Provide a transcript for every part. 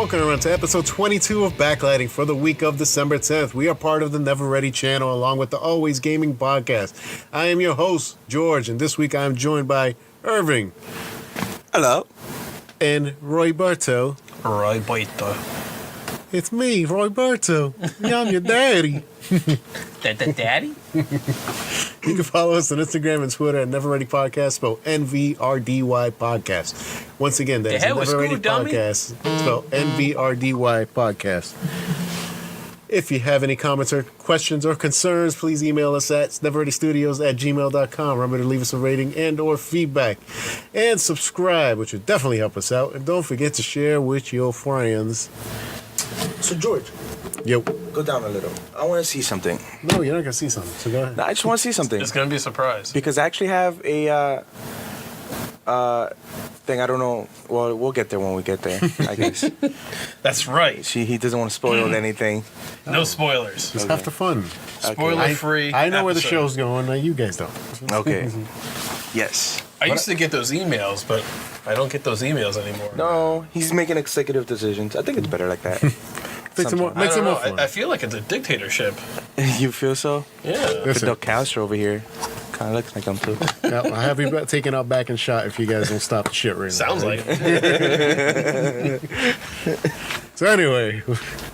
welcome everyone to episode 22 of Backlighting for the week of December 10th. We are part of the Never Ready channel along with the Always Gaming podcast. I am your host, George, and this week I am joined by Earving. Hello. And Roy Bartow. Roy Bartow. It's me, Roy Bartow. I'm your daddy. Daddy? You can follow us on Instagram and Twitter at Never Ready Podcast, spelled NVRDY Podcast. Once again, that is Never Ready Podcast, spelled NVRDY Podcast. If you have any comments or questions or concerns, please email us at neverreadystudios@gmail.com. Remember to leave us a rating and or feedback. And subscribe, which would definitely help us out. And don't forget to share with your friends. So, George. Yo. Go down a little. I want to see something. No, you're not going to see something, so go ahead. No, I just want to see something. It's going to be a surprise. Because I actually have a thing. I don't know. Well, we'll get there when we get there, I guess. That's right. He doesn't want to spoil anything. No spoilers. Just have the fun. Spoiler-free I know where the episode. show's going. Now you guys don't. Okay. Yes. I used to get those emails, but I don't get those emails anymore. No, he's making executive decisions. I think it's better like that. Makes it more I don't know. fun. I feel like it's a dictatorship. You feel so? Yeah. Listen. Fidel Castro over here. Kind of looks like him too. Now, I'll have you taken out back and shot if you guys don't stop the shit right now. Sounds like it. So anyway,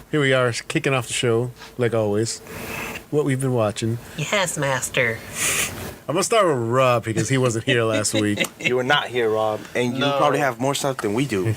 here we are kicking off the show, like always. What we've been watching. Yes, master. I'm going to start with Rob because he wasn't here last week. You were not here, Rob, and you No. probably have more stuff than we do.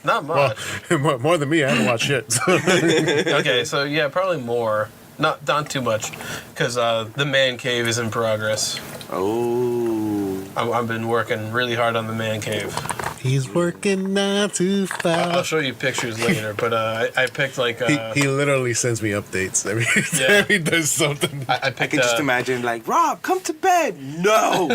Not much. Well, more than me, I haven't watched shit. So. Okay, so yeah, probably more. Not too much, because the man cave is in progress. Oh. I've been working really hard on the man cave. He's working 9 to 5. I'll show you pictures later, but I picked like He literally sends me updates every time he does something. I picked I can just imagine, like, Rob, come to bed. No,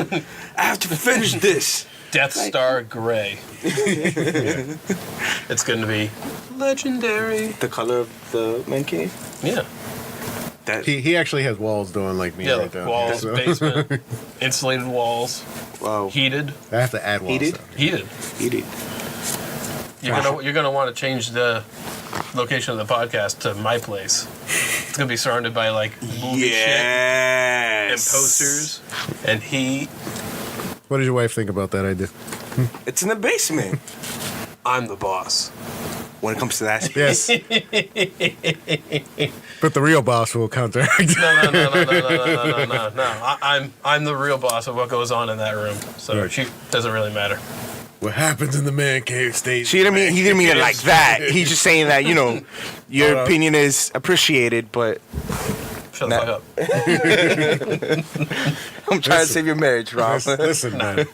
I have to finish this. Death Star Gray. It's going to be legendary. The color of the man cave. Yeah. That He actually has walls doing like me Yeah, right like down walls, here, so. basement, insulated walls, wow. heated. I have to add walls. Heated? down. Heated. Eat it. You're gonna want to change the location of the podcast to my place. It's gonna be surrounded by like movie shit and Yes. posters and heat. What did your wife think about that idea? It's in the basement. I'm the boss. When it comes to that. Yes. But the real boss will counteract. No. I'm the real boss of what goes on in that room. So Right. she doesn't really matter. What happens in the man cave stays. He didn't mean it like that. He's just saying that, your opinion is appreciated, but Shut the fuck up. I'm trying to save your marriage, Rob. Listen, man.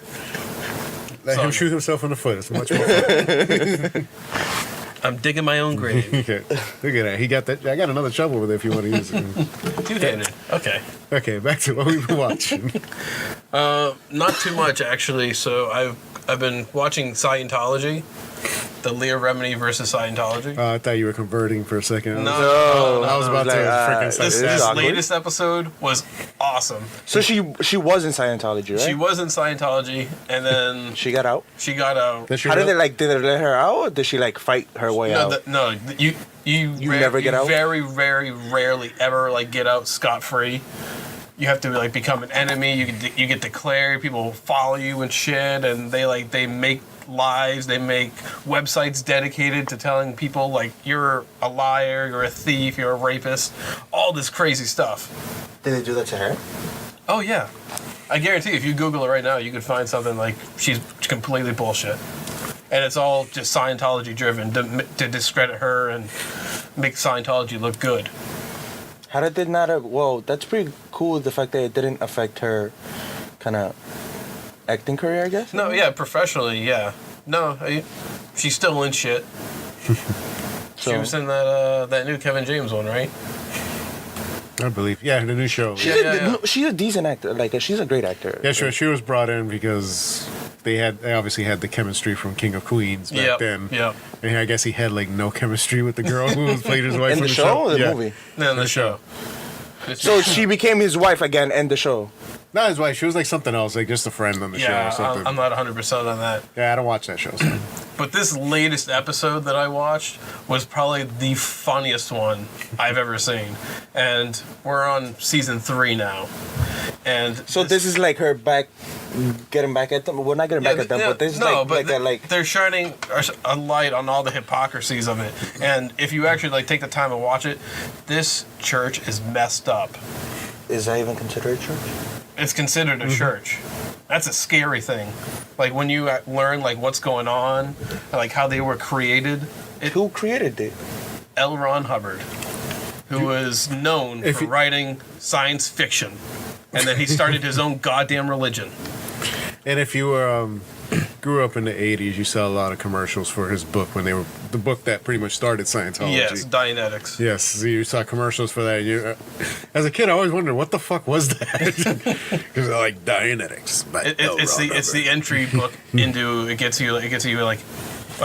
Let him shoot himself in the foot. It's much more fun. I'm digging my own grave. Okay. Look at that. He got that. I got another shovel over there if you want to use it. Two-handed. Okay. Okay, back to what we've been watching. Not too much actually. So I've been watching Scientology, the Leah Remini versus Scientology. I thought you were converting for a second. No. I was about to freaking say This that. latest episode was awesome. So she was in Scientology, right? She was in Scientology, and then She got out? she got out. Did she How did really- did they let her out, or did she, like, fight her way out? You never get out? Very, very rarely ever like get out scot free. You have to like become an enemy. You get declared. People follow you and shit, and they make lives. They make websites dedicated to telling people like you're a liar, you're a thief, you're a rapist, all this crazy stuff. Did they do that to her? Oh yeah, I guarantee if you Google it right now, you could find something like she's completely bullshit, and it's all just Scientology driven to discredit her and make Scientology look good. How did it not... Well, that's pretty cool, the fact that it didn't affect her kind of acting career, I guess? No, yeah, professionally, yeah. No, she's still in shit. She was in that new Kevin James one, right? I believe. Yeah, the new show. She's a decent actor. Like, she's a great actor. Yeah, sure. She was brought in because they obviously had the chemistry from King of Queens back then. Yep. And I guess he had like no chemistry with the girl who played his wife In on the show or the movie? No, in the show. So she became his wife again in the show. Not his wife. She was like something else, like just a friend on the show or something. I'm not 100% on that. Yeah, I don't watch that show. So. But this latest episode that I watched was probably the funniest one I've ever seen. And we're on season 3 now. And so this is like her getting back at them. Well, not getting back at them, but this is they're shining a light on all the hypocrisies of it. And if you actually like take the time to watch it, this church is messed up. Is that even considered a church? It's considered a church. That's a scary thing. Like when you learn like what's going on, like how they were created. Who created it? L. Ron Hubbard, who was known for writing science fiction, and then he started his own goddamn religion. And if you grew up in the 80s, you saw a lot of commercials for his book when they were the book that pretty much started Scientology. Yes, Dianetics. Yes, so you saw commercials for that. You, as a kid, I always wondered what the fuck was that, because they're like Dianetics. It's the entry book into it gets you like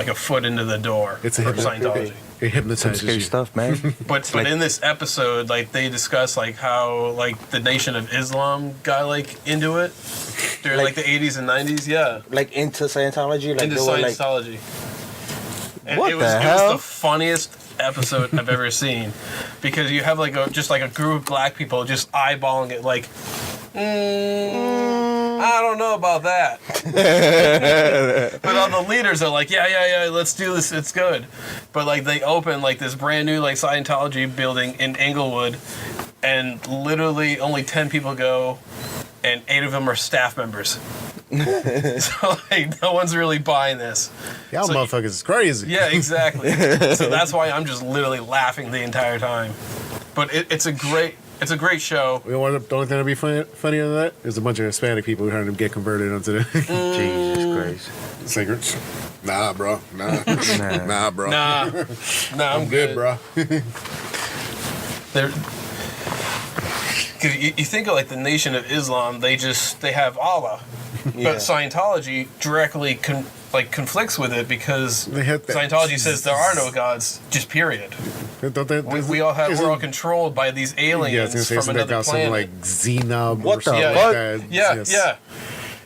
a foot into the door it's for Scientology. It hypnotizes scary you. Stuff, man. But in this episode, like they discuss like how like the Nation of Islam got like into it during like the 80s and 90s. Yeah, like into Scientology. Like into Scientology. And what it the hell? It was the funniest episode I've ever seen, because you have like a group of black people just eyeballing it like, I don't know about that. But all the leaders are like, yeah, let's do this, it's good. But like they open like this brand new like Scientology building in Inglewood, and literally only 10 people go, and 8 of them are staff members. So like no one's really buying this. Y'all motherfuckers is crazy. Yeah, exactly. So that's why I'm just literally laughing the entire time. But it's a great show. You know what? The only thing that'd be funnier than that is a bunch of Hispanic people who heard them get converted onto the Jesus Christ. singers. Nah, bro. Nah, bro. Nah, I'm good, bro. Because you think of like the Nation of Islam, they have Allah. Yeah. But Scientology directly conflicts with it, because Scientology says there are no gods, just period. We're all controlled by these aliens from another planet. Something like Xenob what or something the like fuck? that. Yeah.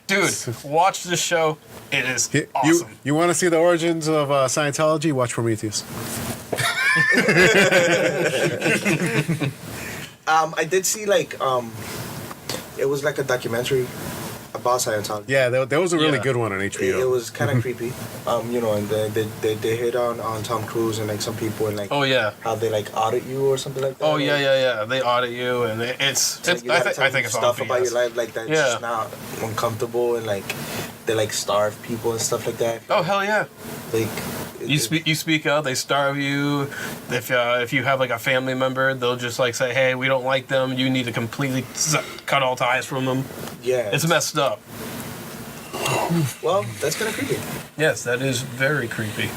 Dude, watch this show. It is awesome. You want to see the origins of Scientology? Watch Prometheus. I did see like it was like a documentary about Scientology. Yeah, there was a really good one on HBO. It was kind of creepy, and they hit on Tom Cruise and like some people, and like how they like audit you or something like that. Oh yeah. They audit you, and it's I think it's stuff all about your life like that's just not uncomfortable, and like they like starve people and stuff like that. Oh hell yeah! Like you speak out, they starve you. If you have like a family member, they'll just like say, hey, we don't like them. You need to completely cut all ties from them. Yeah, it's messed up. Well, that's kind of creepy. Yes, that is very creepy.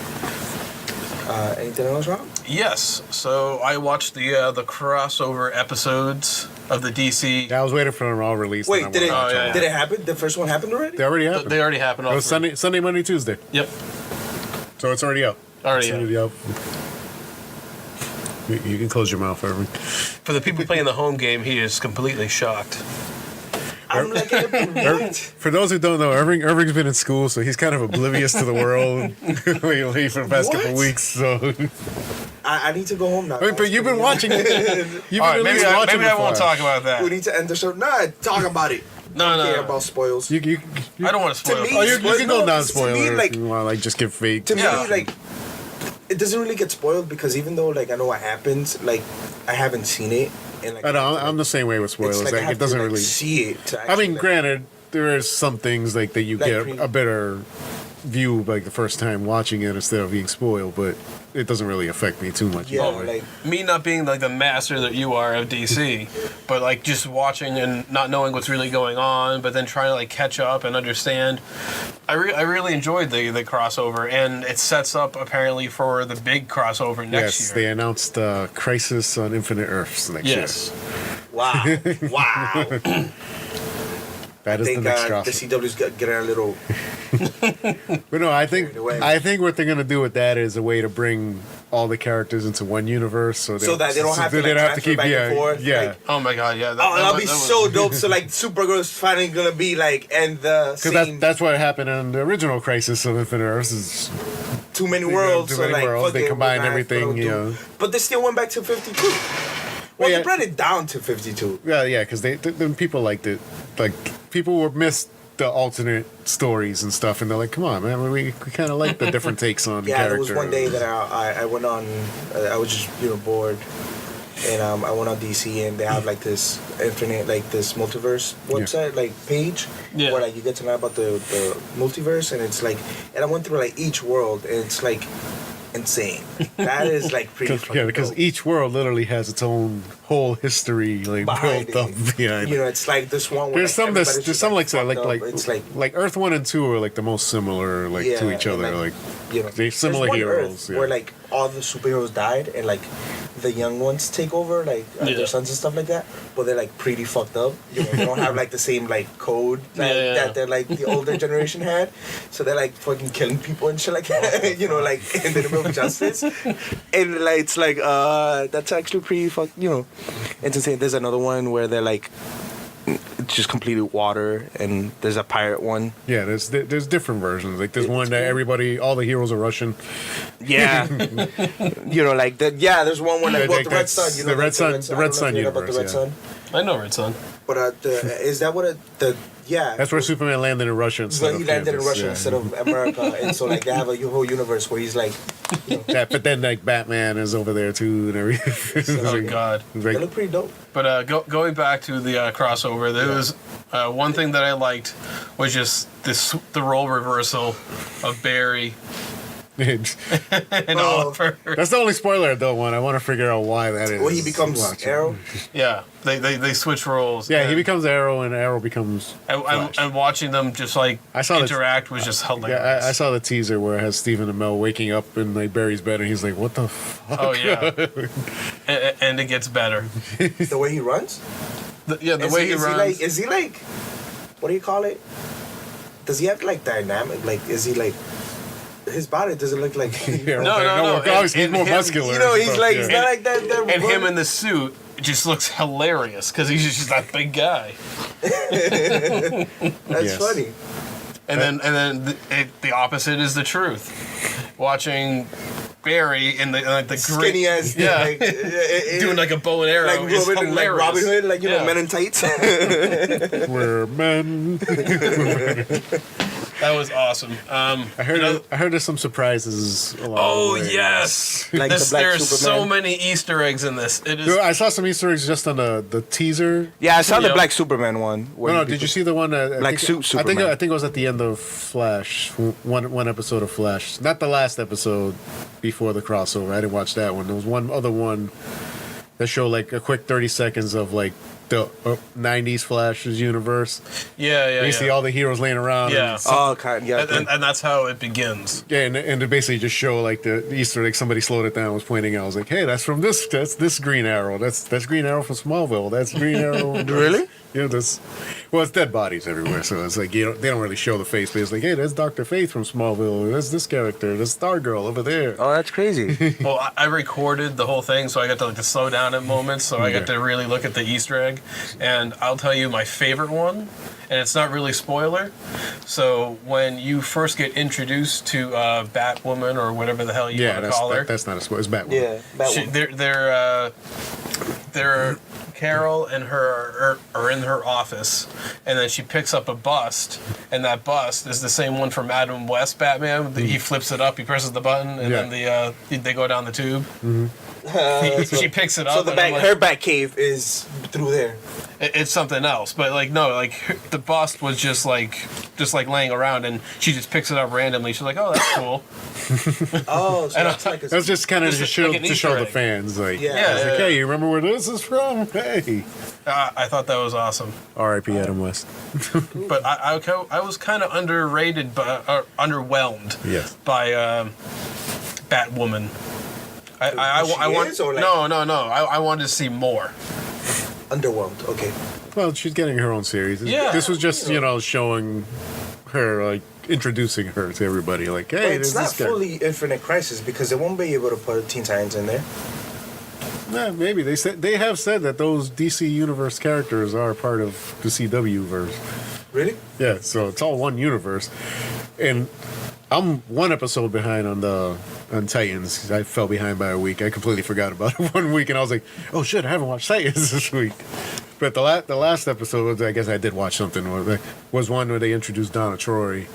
Anything else wrong? Yes. So I watched the crossover episodes of the DC. Yeah, I was waiting for them all released. Wait, did it happen? The first one happened already? They already happened. They already happened. It was Sunday, Monday, Tuesday. Yep. So it's already out. Already out. You can close your mouth, Earving. For the people playing the home game, he is completely shocked. I'm like, for those who don't know, Earving's been in school, so he's kind of oblivious to the world lately for the past couple weeks. So I need to go home now. But you've been watching it. You've been maybe I won't talk about that. We need to end the show. Nah, talk about it. No. I don't care about spoils. I don't want to spoil. You can go non-spoiler if you want, like just give fake. To me, like it doesn't really get spoiled, because even though like I know what happens, like I haven't seen it. And, like, I'm the same way with spoilers. Like, it doesn't really see it. I mean, granted, there is some things like that you get a better view like the first time watching it instead of being spoiled, but it doesn't really affect me too much. Yeah, like me not being like the master that you are of DC, but like just watching and not knowing what's really going on, but then trying to like catch up and understand. I really enjoyed the crossover, and it sets up apparently for the big crossover next year. Yes, they announced Crisis on Infinite Earths next year. Wow. That is the next crossover. The CW's getting a little. But no, I think what they're gonna do with that is a way to bring all the characters into one universe, so that they don't have to keep back and forth. Yeah. Like, oh my god, yeah. That'll be so dope. So like, Supergirl's finally gonna be like, and the because that's what happened in the original Crisis of Infinite Earths. Is too many worlds. Too many worlds. They combine everything, you know. But they still went back to 52. Well, they brought it down to 52. Yeah, because then people liked it. Like, people were missed the alternate stories and stuff, and they're like, come on, man, we kind of like the different takes on the character. Yeah, there was one day that I went on, I was just, bored, and I went on DC, and they have, like, this infinite, like, this multiverse website, like, page, where, like, you get to know about the multiverse, and it's, like, and I went through, like, each world, and it's, like, insane. That is like pretty fucking because dope. each world literally has its own whole history like built up behind it. It's like this one. There's some like that, it's like Earth 1 and 2 are like the most similar to each other. Like they're similar heroes. Where like all the superheroes died and like the young ones take over, like their sons and stuff like that. But they're like pretty fucked up. They don't have like the same like code that they're like the older generation had. So they're like fucking killing people and shit like that. Like in the name of justice. And like it's like that's actually pretty it's insane. There's another one where they're like it's just completely water, and there's a pirate one. Yeah, there's different versions. Like there's one that all the heroes are Russian. Yeah, like there's one where the Red Sun. The Red Sun universe. About the Red Sun. I know Red Sun. But is that what that's where Superman landed in Russia. Well, he landed in Russia instead of America, and so like they have a whole universe where he's like. Yeah, but then like Batman is over there too and everything. Oh God, they look pretty dope. But going back to the crossover, there was one thing that I liked was just the role reversal of Barry. And Oliver. That's the only spoiler though. I want to figure out why that is. Well, he becomes Arrow. Yeah, they switch roles. Yeah, he becomes Arrow, and Arrow becomes. And watching them just like interact was just hilarious. Yeah, I saw the teaser where it has Stephen Amell waking up in like Barry's bed, and he's like, "What the fuck?" Oh yeah, and it gets better. The way he runs. The way he runs. Is he like? What do you call it? Does he have like dynamic? Like, is he like? His body doesn't look like. No. Obviously, he's more muscular. He's like he's not like that. And him in the suit just looks hilarious because he's just that big guy. That's funny. And then the opposite is the truth. Watching Barry in the skinny ass, doing like a bow and arrow, like Robin, like Robin Hood, like men in tights. We're men. That was awesome. I heard there's some surprises along the way. Yes! Like there's so many Easter eggs in this. It is. I saw some Easter eggs just on the teaser. Yeah, I saw the Black Superman one. No, did you see the one that Black Suit Superman? I think it was at the end of Flash, one episode of Flash, not the last episode before the crossover. I didn't watch that one. There was one other one that showed like a quick 30 seconds of like the 90s Flash's universe. Yeah. You see all the heroes laying around. Yeah. And that's how it begins. Yeah, and to basically just show like the Easter egg. Somebody slowed it down, was pointing out. I was like, hey, that's this Green Arrow. That's Green Arrow from Smallville. That's Green Arrow. Really? Yeah, it's dead bodies everywhere, so it's like they don't really show the face, but it's like, hey, there's Dr. Faith from Smallville, there's this character, there's Stargirl over there. Oh, that's crazy. Well, I recorded the whole thing, so I got to slow down at moments, so I got to really look at the Easter egg, and I'll tell you my favorite one, and it's not really spoiler. So when you first get introduced to Batwoman or whatever the hell you want to call her, that's not a spoiler. It's Batwoman. Yeah, Batwoman. They're Carol and her are in her office, and then she picks up a bust, and that bust is the same one from Adam West Batman. He flips it up, he presses the button, and then they go down the tube. She picks it up. So her Batcave is through there. It's something else, but the bust was just like laying around, and she just picks it up randomly. She's like, "Oh, that's cool." Oh, so that's just kind of to show the fans, like, hey, you remember where this is from? Hey, I thought that was awesome. R.I.P. Adam West. But I was kind of underrated, but underwhelmed. Yes. By Batwoman. I wanted to see more. Underwhelmed. Okay. Well, she's getting her own series. Yeah. This was just showing her, like, introducing her to everybody. Like, hey, it's not fully Infinite Crisis because they won't be able to put Teen Titans in there. Yeah, maybe they have said that those DC Universe characters are part of the CW verse. Really? Yeah, so it's all one universe, and I'm one episode behind on Titans. I fell behind by a week. I completely forgot about it 1 week, and I was like, "Oh shit, I haven't watched Titans this week." But the last episode, I guess I did watch something. Was one where they introduced Donna Troy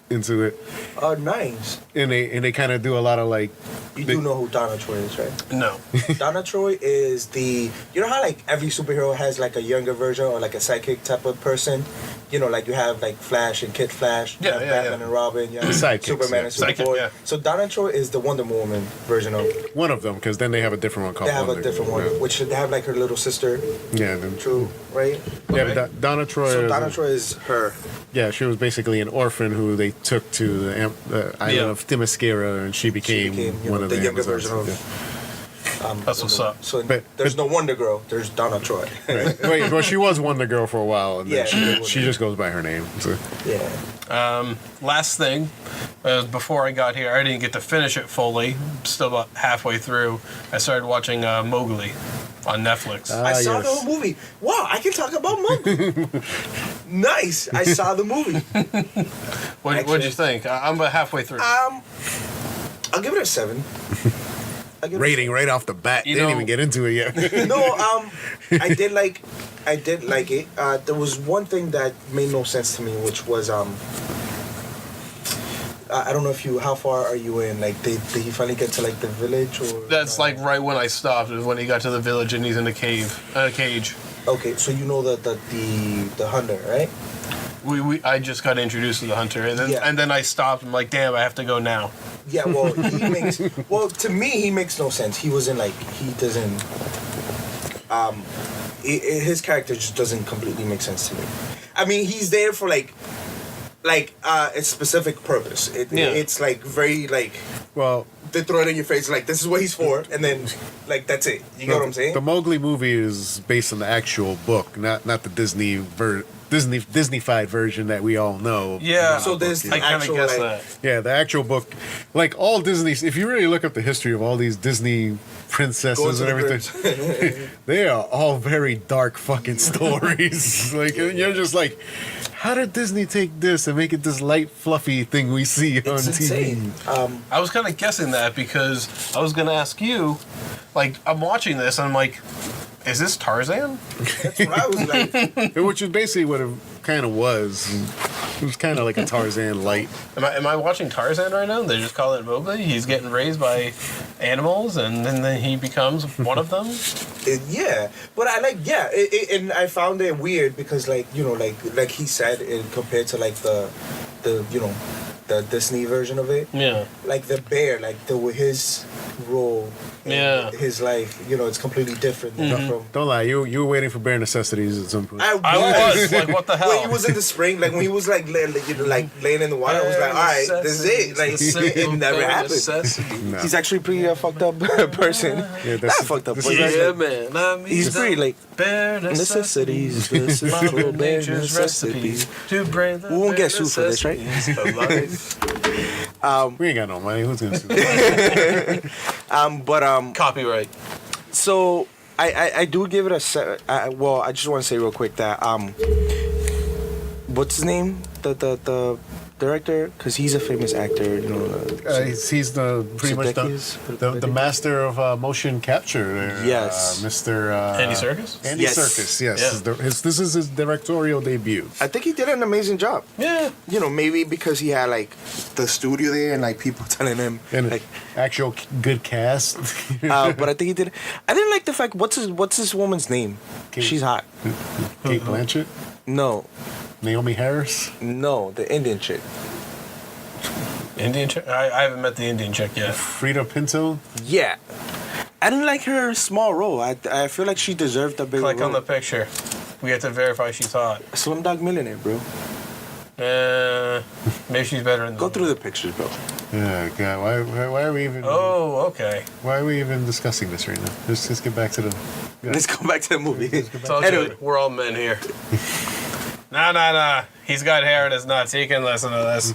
into it. Oh, nice. And they kind of do a lot of like. You do know who Donna Troy is, right? No. Donna Troy is you know how like every superhero has like a younger version or like a sidekick type of person? You know, like you have like Flash and Kid Flash, you have Batman and Robin, you have Superman and Superboy. Yeah. So Donna Troy is the Wonder Woman version of one of them, because then they have a different one called They have a different one, which they have like her little sister. Yeah. True, right? Yeah, okay. Donna Troy. So Donna Troy is her. Yeah, she was basically an orphan who they took to the island of Themyscira, and she became one of the younger version of. That's what's up. So there's no Wonder Girl. There's Donna Troy. Right. Wait, well, she was Wonder Girl for a while, and then she just goes by her name. So. Yeah. Last thing, before I got here, I didn't get to finish it fully. Still about halfway through. I started watching Mowgli on Netflix. I saw the whole movie. Wow, I can talk about Mowgli. Nice. I saw the movie. What'd you think? I'm about halfway through. I'll give it a 7. Rating right off the bat. Didn't even get into it yet. No, I did like it. There was one thing that made no sense to me, which was I don't know if how far are you in? Like, did he finally get to like the village or? That's like right when I stopped. Is when he got to the village and he's in a cage. Okay, so you know the hunter, right? I just got introduced to the hunter, and then I stopped. I'm like, damn, I have to go now. Yeah, well, to me, he makes no sense. He wasn't like, he doesn't, his character just doesn't completely make sense to me. I mean, he's there for like a specific purpose. It's like very like, well, they throw it in your face like, this is what he's for, and then like that's it. You know what I'm saying? The Mowgli movie is based on the actual book, not the Disney-fied version that we all know. Yeah. So there's I kind of guess that. Yeah, the actual book, like all Disney. If you really look up the history of all these Disney princesses and everything, they are all very dark fucking stories. Like, and you're just like, how did Disney take this and make it this light, fluffy thing we see on TV? Insane. I was kind of guessing that because I was going to ask you, like, I'm watching this and I'm like, is this Tarzan? That's what I was like. Which is basically what it kind of was. It was kind of like a Tarzan light. Am I watching Tarzan right now? They just call it Mowgli. He's getting raised by animals, and then he becomes one of them. Yeah, but I like and I found it weird because like he said, compared to like the Disney version of it. Yeah. Like the bear, like his role. His life, it's completely different from. Don't lie, you were waiting for bare necessities at some point. I was like, what the hell? When he was in the spring, like when he was like laying in the water, I was like, all right, this is it. Like it never happened. No. He's actually pretty fucked up person. Yeah, Not fucked up. But man. I mean, he's pretty like bare necessities. This is Mother bare Nature's recipe to bring the we won't get sued for this, right? We ain't got no money. Who's gonna sue? But copyright. So I do give it a 7. Well, I just want to say real quick that what's his name? The director, because he's a famous actor. He's the pretty much the master of motion capture. There, yes, Mr. Andy Serkis. Andy Serkis. Yes, Yeah. This is his directorial debut. I think he did an amazing job. Yeah. Maybe because he had like the studio there and like people telling him and like actual good cast. But I think he did. I didn't like the fact. What's this woman's name? She's hot. Kate Blanchett. No. Naomi Harris. No, the Indian chick. Indian chick? I haven't met the Indian chick yet. Frida Pinto. Yeah. I didn't like her small role. I feel like she deserved a bigger role. Click on the picture. We have to verify she's hot. Slumdog Millionaire, bro. Maybe she's better in the Go through the pictures, bro. Oh God, why are we even? Oh, okay. Why are we even discussing this right now? Let's get back to the. Let's go back to the movie. It's all good. We're all men here. Nah. He's got hair in his nuts. He can listen to this.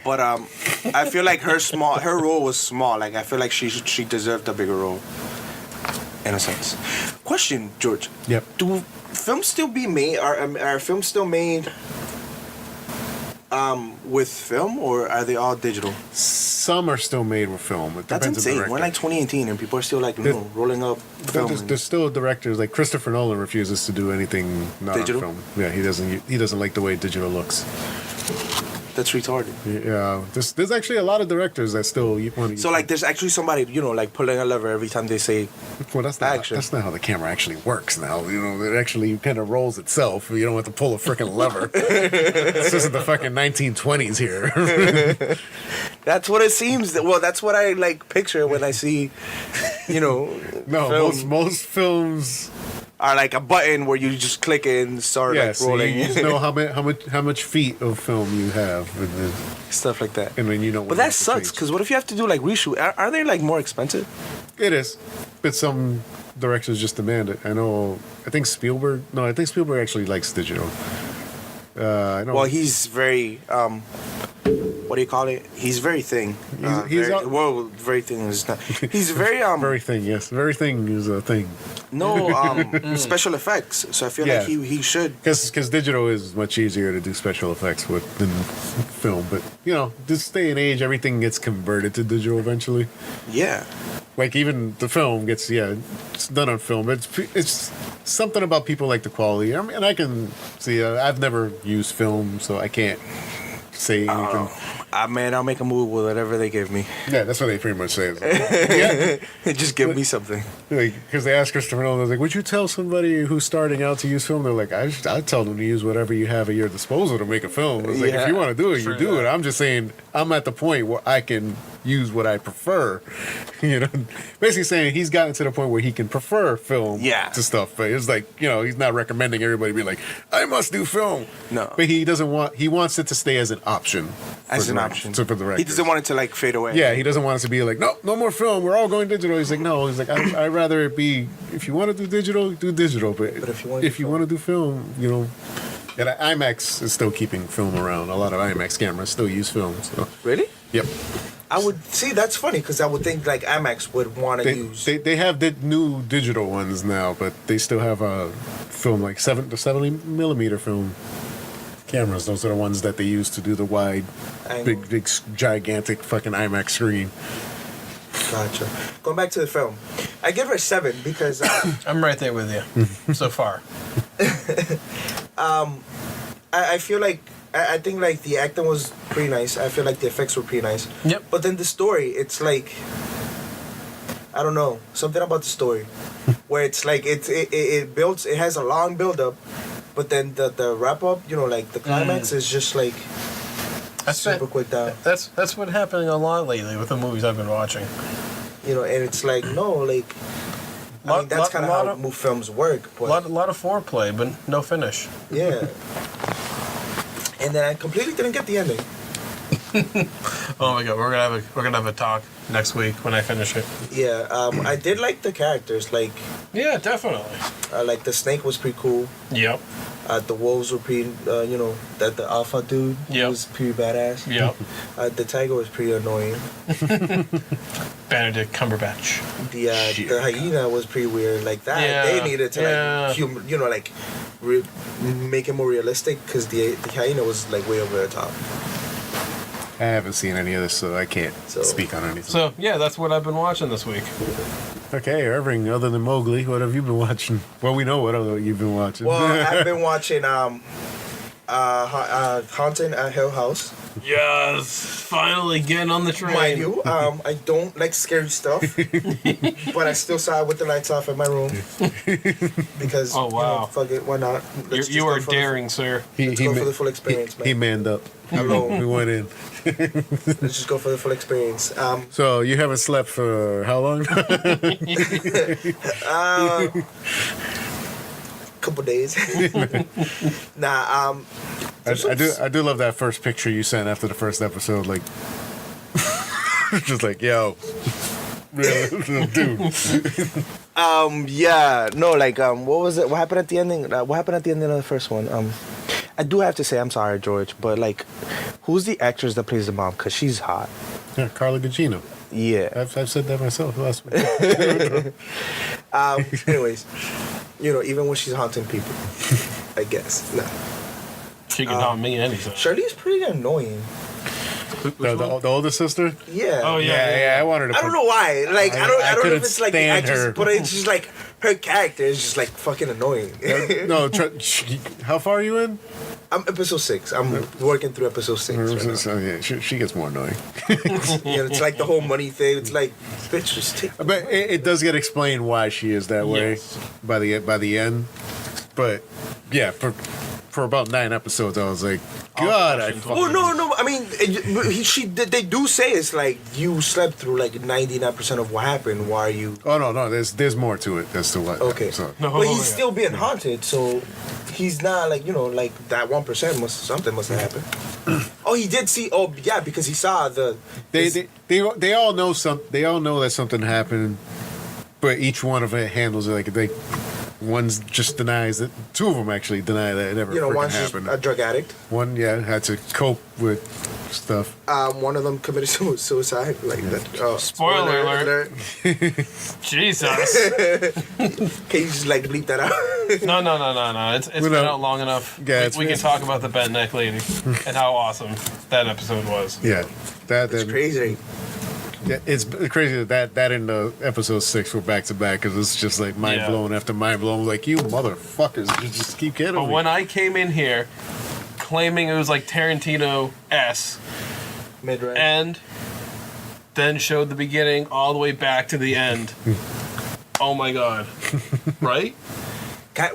But I feel like her role was small. Like I feel like she deserved a bigger role. In a sense. Question, George. Yep. Do films still be made? Are films still made With film, or are they all digital? Some are still made with film. It That's depends insane. on the We're like 2018, and people are still like, rolling up film. There's still directors like Christopher Nolan refuses to do anything not digital? on film. Yeah, he doesn't like the way digital looks. That's retarded. Yeah, there's actually a lot of directors that still want to use. So like, there's actually somebody, like pulling a lever every time they say. Well, that's not how the camera actually works now. It actually kind of rolls itself. You don't have to pull a freaking lever. This isn't the fucking 1920s here. That's what it seems. Well, that's what I like picture when I see, No, most films are like a button where you just click it and start like rolling. You just know how much feet of film you have, and then, stuff like that. And then you know. But that sucks, because what if you have to do like reshoot? Are they like more expensive? It is, but some directors just demand it. I think Spielberg actually likes digital. I know. Well, he's very what do you call it? He's very thin. Very thin is not. He's very very thin. Yes, very thin is a thing. No, special effects. So I feel like he should. Because digital is much easier to do special effects than film. But this day and age, everything gets converted to digital eventually. Yeah. Like even the film gets it's done on film. It's something about people like the quality. I mean, I can see. I've never used film, so I can't say anything. Man, I'll make a movie with whatever they give me. Yeah, that's what they pretty much say. Just give me something. Because they asked Christopher Nolan, like, would you tell somebody who's starting out to use film? They're like, I'd tell them to use whatever you have at your disposal to make a film. It's like, if you want to do it, you do it. I'm just saying, I'm at the point where I can use what I prefer. Basically saying he's gotten to the point where he can prefer film to stuff. But it's like, he's not recommending everybody be like, I must do film. No. But he wants it to stay as an option. As an option. For the directors. He doesn't want it to like fade away. Yeah, he doesn't want it to be like, no more film. We're all going digital. He's like, no. He's like, I'd rather it be, if you want to do digital, do digital. But if you want to do film, and IMAX is still keeping film around. A lot of IMAX cameras still use film. So. Really? Yep. I would see. That's funny because I would think like IMAX would want to use. They have the new digital ones now, but they still have a film like 70 millimeter film cameras. Those are the ones that they use to do the wide, big, gigantic fucking IMAX screen. Gotcha. Going back to the film, I give her a 7 because I'm right there with you so far. I feel like. I think like the acting was pretty nice. I feel like the effects were pretty nice. Yep. But then the story, it's like, I don't know, something about the story, where it's like it builds. It has a long build up, but then the wrap up, like the climax is just like super quick down. That's been happening a lot lately with the movies I've been watching. And it's like I mean, that's kind of how films work. But a lot of foreplay, but no finish. Yeah. And then I completely didn't get the ending. Oh my god, we're gonna have a talk next week when I finish it. Yeah, I did like the characters. Like, yeah, definitely. Like the snake was pretty cool. Yep. The wolves were pretty. That the alpha dude was pretty badass. Yep. The tiger was pretty annoying. Benedict Cumberbatch. The hyena was pretty weird. Like that, they needed to make it more realistic because the hyena was like way over the top. I haven't seen any of this, so I can't speak on anything. So yeah, that's what I've been watching this week. Okay, Earving, other than Mowgli, what have you been watching? Well, we know what other you've been watching. Well, I've been watching Haunting at Hill House. Yes, finally getting on the train. Mind you, I don't like scary stuff, but I still saw it with the lights off in my room because fuck it, why not? You are daring, sir. Let's go for the full experience, man. He manned up. Alone. We went in. Let's just go for the full experience. So you haven't slept for how long? Couple days. I do love that first picture you sent after the first episode. Like, just like, yo, dude. Yeah, no, like, what was it? What happened at the ending? What happened at the ending of the first one? I do have to say, I'm sorry, George, but like, who's the actress that plays the mom? Cause she's hot. Yeah, Carla Gugino. Yeah, I've said that myself last week. Anyways, even when she's haunting people, I guess. No. She can haunt me anytime. Charlize's pretty annoying. The older sister? Yeah. Oh yeah. I wanted to. I don't know why. Like I don't know if it's like the stand actress, her. but it's just like her character is just like fucking annoying. No, how far are you in? I'm episode 6. I'm working through episode 6. Right now. So, yeah, she gets more annoying. It's like the whole money thing. It's like, bitch, just take. But it does get explained why she is that way by the end. But yeah, for about 9 episodes, I was like, God, I fucking... Well, no. I mean, they do say it's like you slept through like 99% of what happened. Why are you? Oh no. There's more to it as to what. Okay. So. No, But he's still being haunted, so he's not like like that 1% something must have happened. Oh, he did see. Oh, yeah, because he saw the. They all know They all know that something happened, but each one of it handles it like they. One's just denies it. 2 of them actually deny that it ever One's happened. just a drug addict. One, had to cope with stuff. One of them committed suicide. Like that. Spoiler alert. Jesus. Can you just like bleep that out? No. It's been out long enough. Yeah, we can talk about the bent neck lady and how awesome that episode was. Yeah, It's crazy. Yeah, it's crazy that in the episode 6 were back to back because it's just like mind blown after mind blown. Like, you motherfuckers, you just keep getting me. But when I came in here claiming it was like Tarantino-esque, Mid-range. and then showed the beginning all the way back to the end. Oh my god! Right?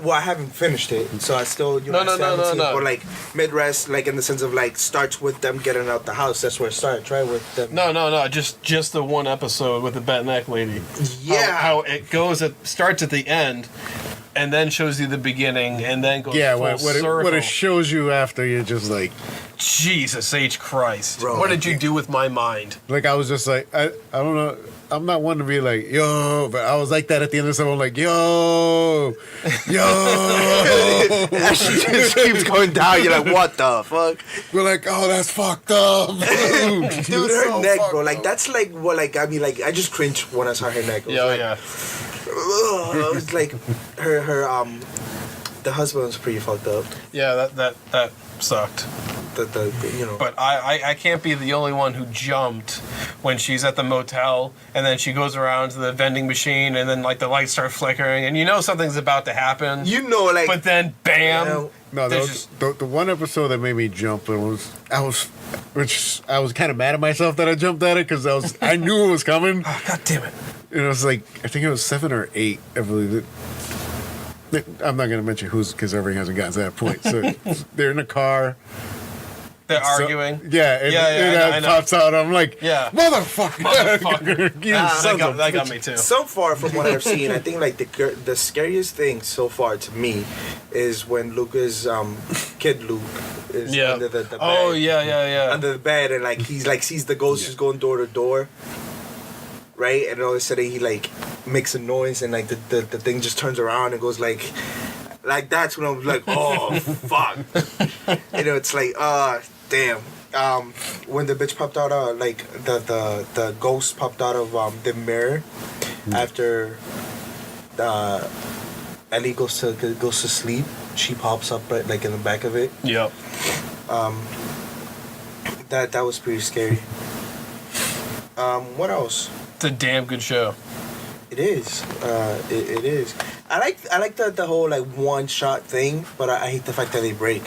Well, I haven't finished it, so I still, No. But like mid-rest, like in the sense of like starts with them getting out the house. That's where it starts, right? With them. No. Just the one episode with the bent neck lady. Yeah. How it goes. It starts at the end, and then shows you the beginning, and then goes full circle. what it shows you after, you're just like, Jesus H Christ! Bro, what did you do with my mind? like I was just like I don't know. I'm not one to be like, yo, but I was like that at the end of something. I'm like, yo. That shit just keeps going down. You're like, what the fuck? We're like, oh, that's fucked up. Dude, her neck, bro. Like, that's like what, like, I mean, like, I just cringed when I saw her neck. Yeah. It's like, the husband was pretty fucked up. Yeah, that sucked. But I can't be the only one who jumped when she's at the motel and then she goes around to the vending machine and then like the lights start flickering and something's about to happen. Like. But then bam. No, the one episode that made me jump I was kind of mad at myself that I jumped at it because I knew it was coming. Oh, God damn it! And it was like I think it was 7 or 8. I believe it. I'm not gonna mention who's because everything hasn't gotten to that point. So they're in a car. They're arguing. Yeah, and pops out. I'm like, motherfucker. That got me too. So far from what I've seen, I think like the scariest thing so far to me is when Luca's kid Luke is under the bed. Oh yeah. Under the bed and like he's like sees the ghost just going door to door. Right, and all of a sudden he like makes a noise and like the thing just turns around and goes like that's when I was like, oh fuck. It's like damn. When the bitch popped out, like the ghost popped out of the mirror after Ellie goes to sleep. She pops up right like in the back of it. Yep. That was pretty scary. What else? It's a damn good show. It is. It is. I like the whole like one shot thing, but I hate the fact that they break.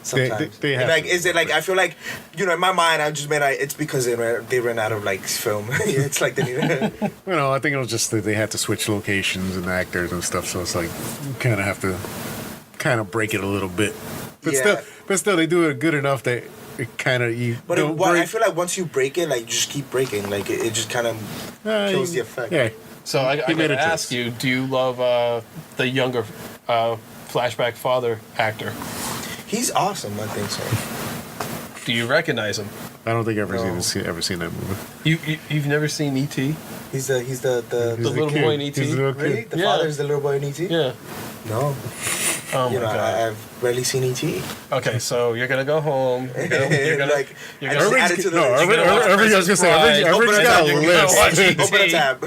Sometimes. They have like, is it like I feel like in my mind I just made it's because they ran out of like film. It's like they need. I think it was just that they had to switch locations and actors and stuff, so it's like you kind of have to kind of break it a little bit. But still, they do it good enough that. It kind of I feel like once you break it, like you just keep breaking, like it just kind of kills the effect. Yeah. So I gotta ask you: do you love the younger flashback father actor? He's awesome. I think so. Do you recognize him? I don't think I've ever seen that movie. You've never seen E.T.? He's the little boy in E.T. Really? The father is the little boy in E.T. Yeah. No. Oh my God. I've rarely seen E.T. Okay, so you're gonna go home. You're gonna like. You're gonna add it to the. Everybody's got a list. Open a tab.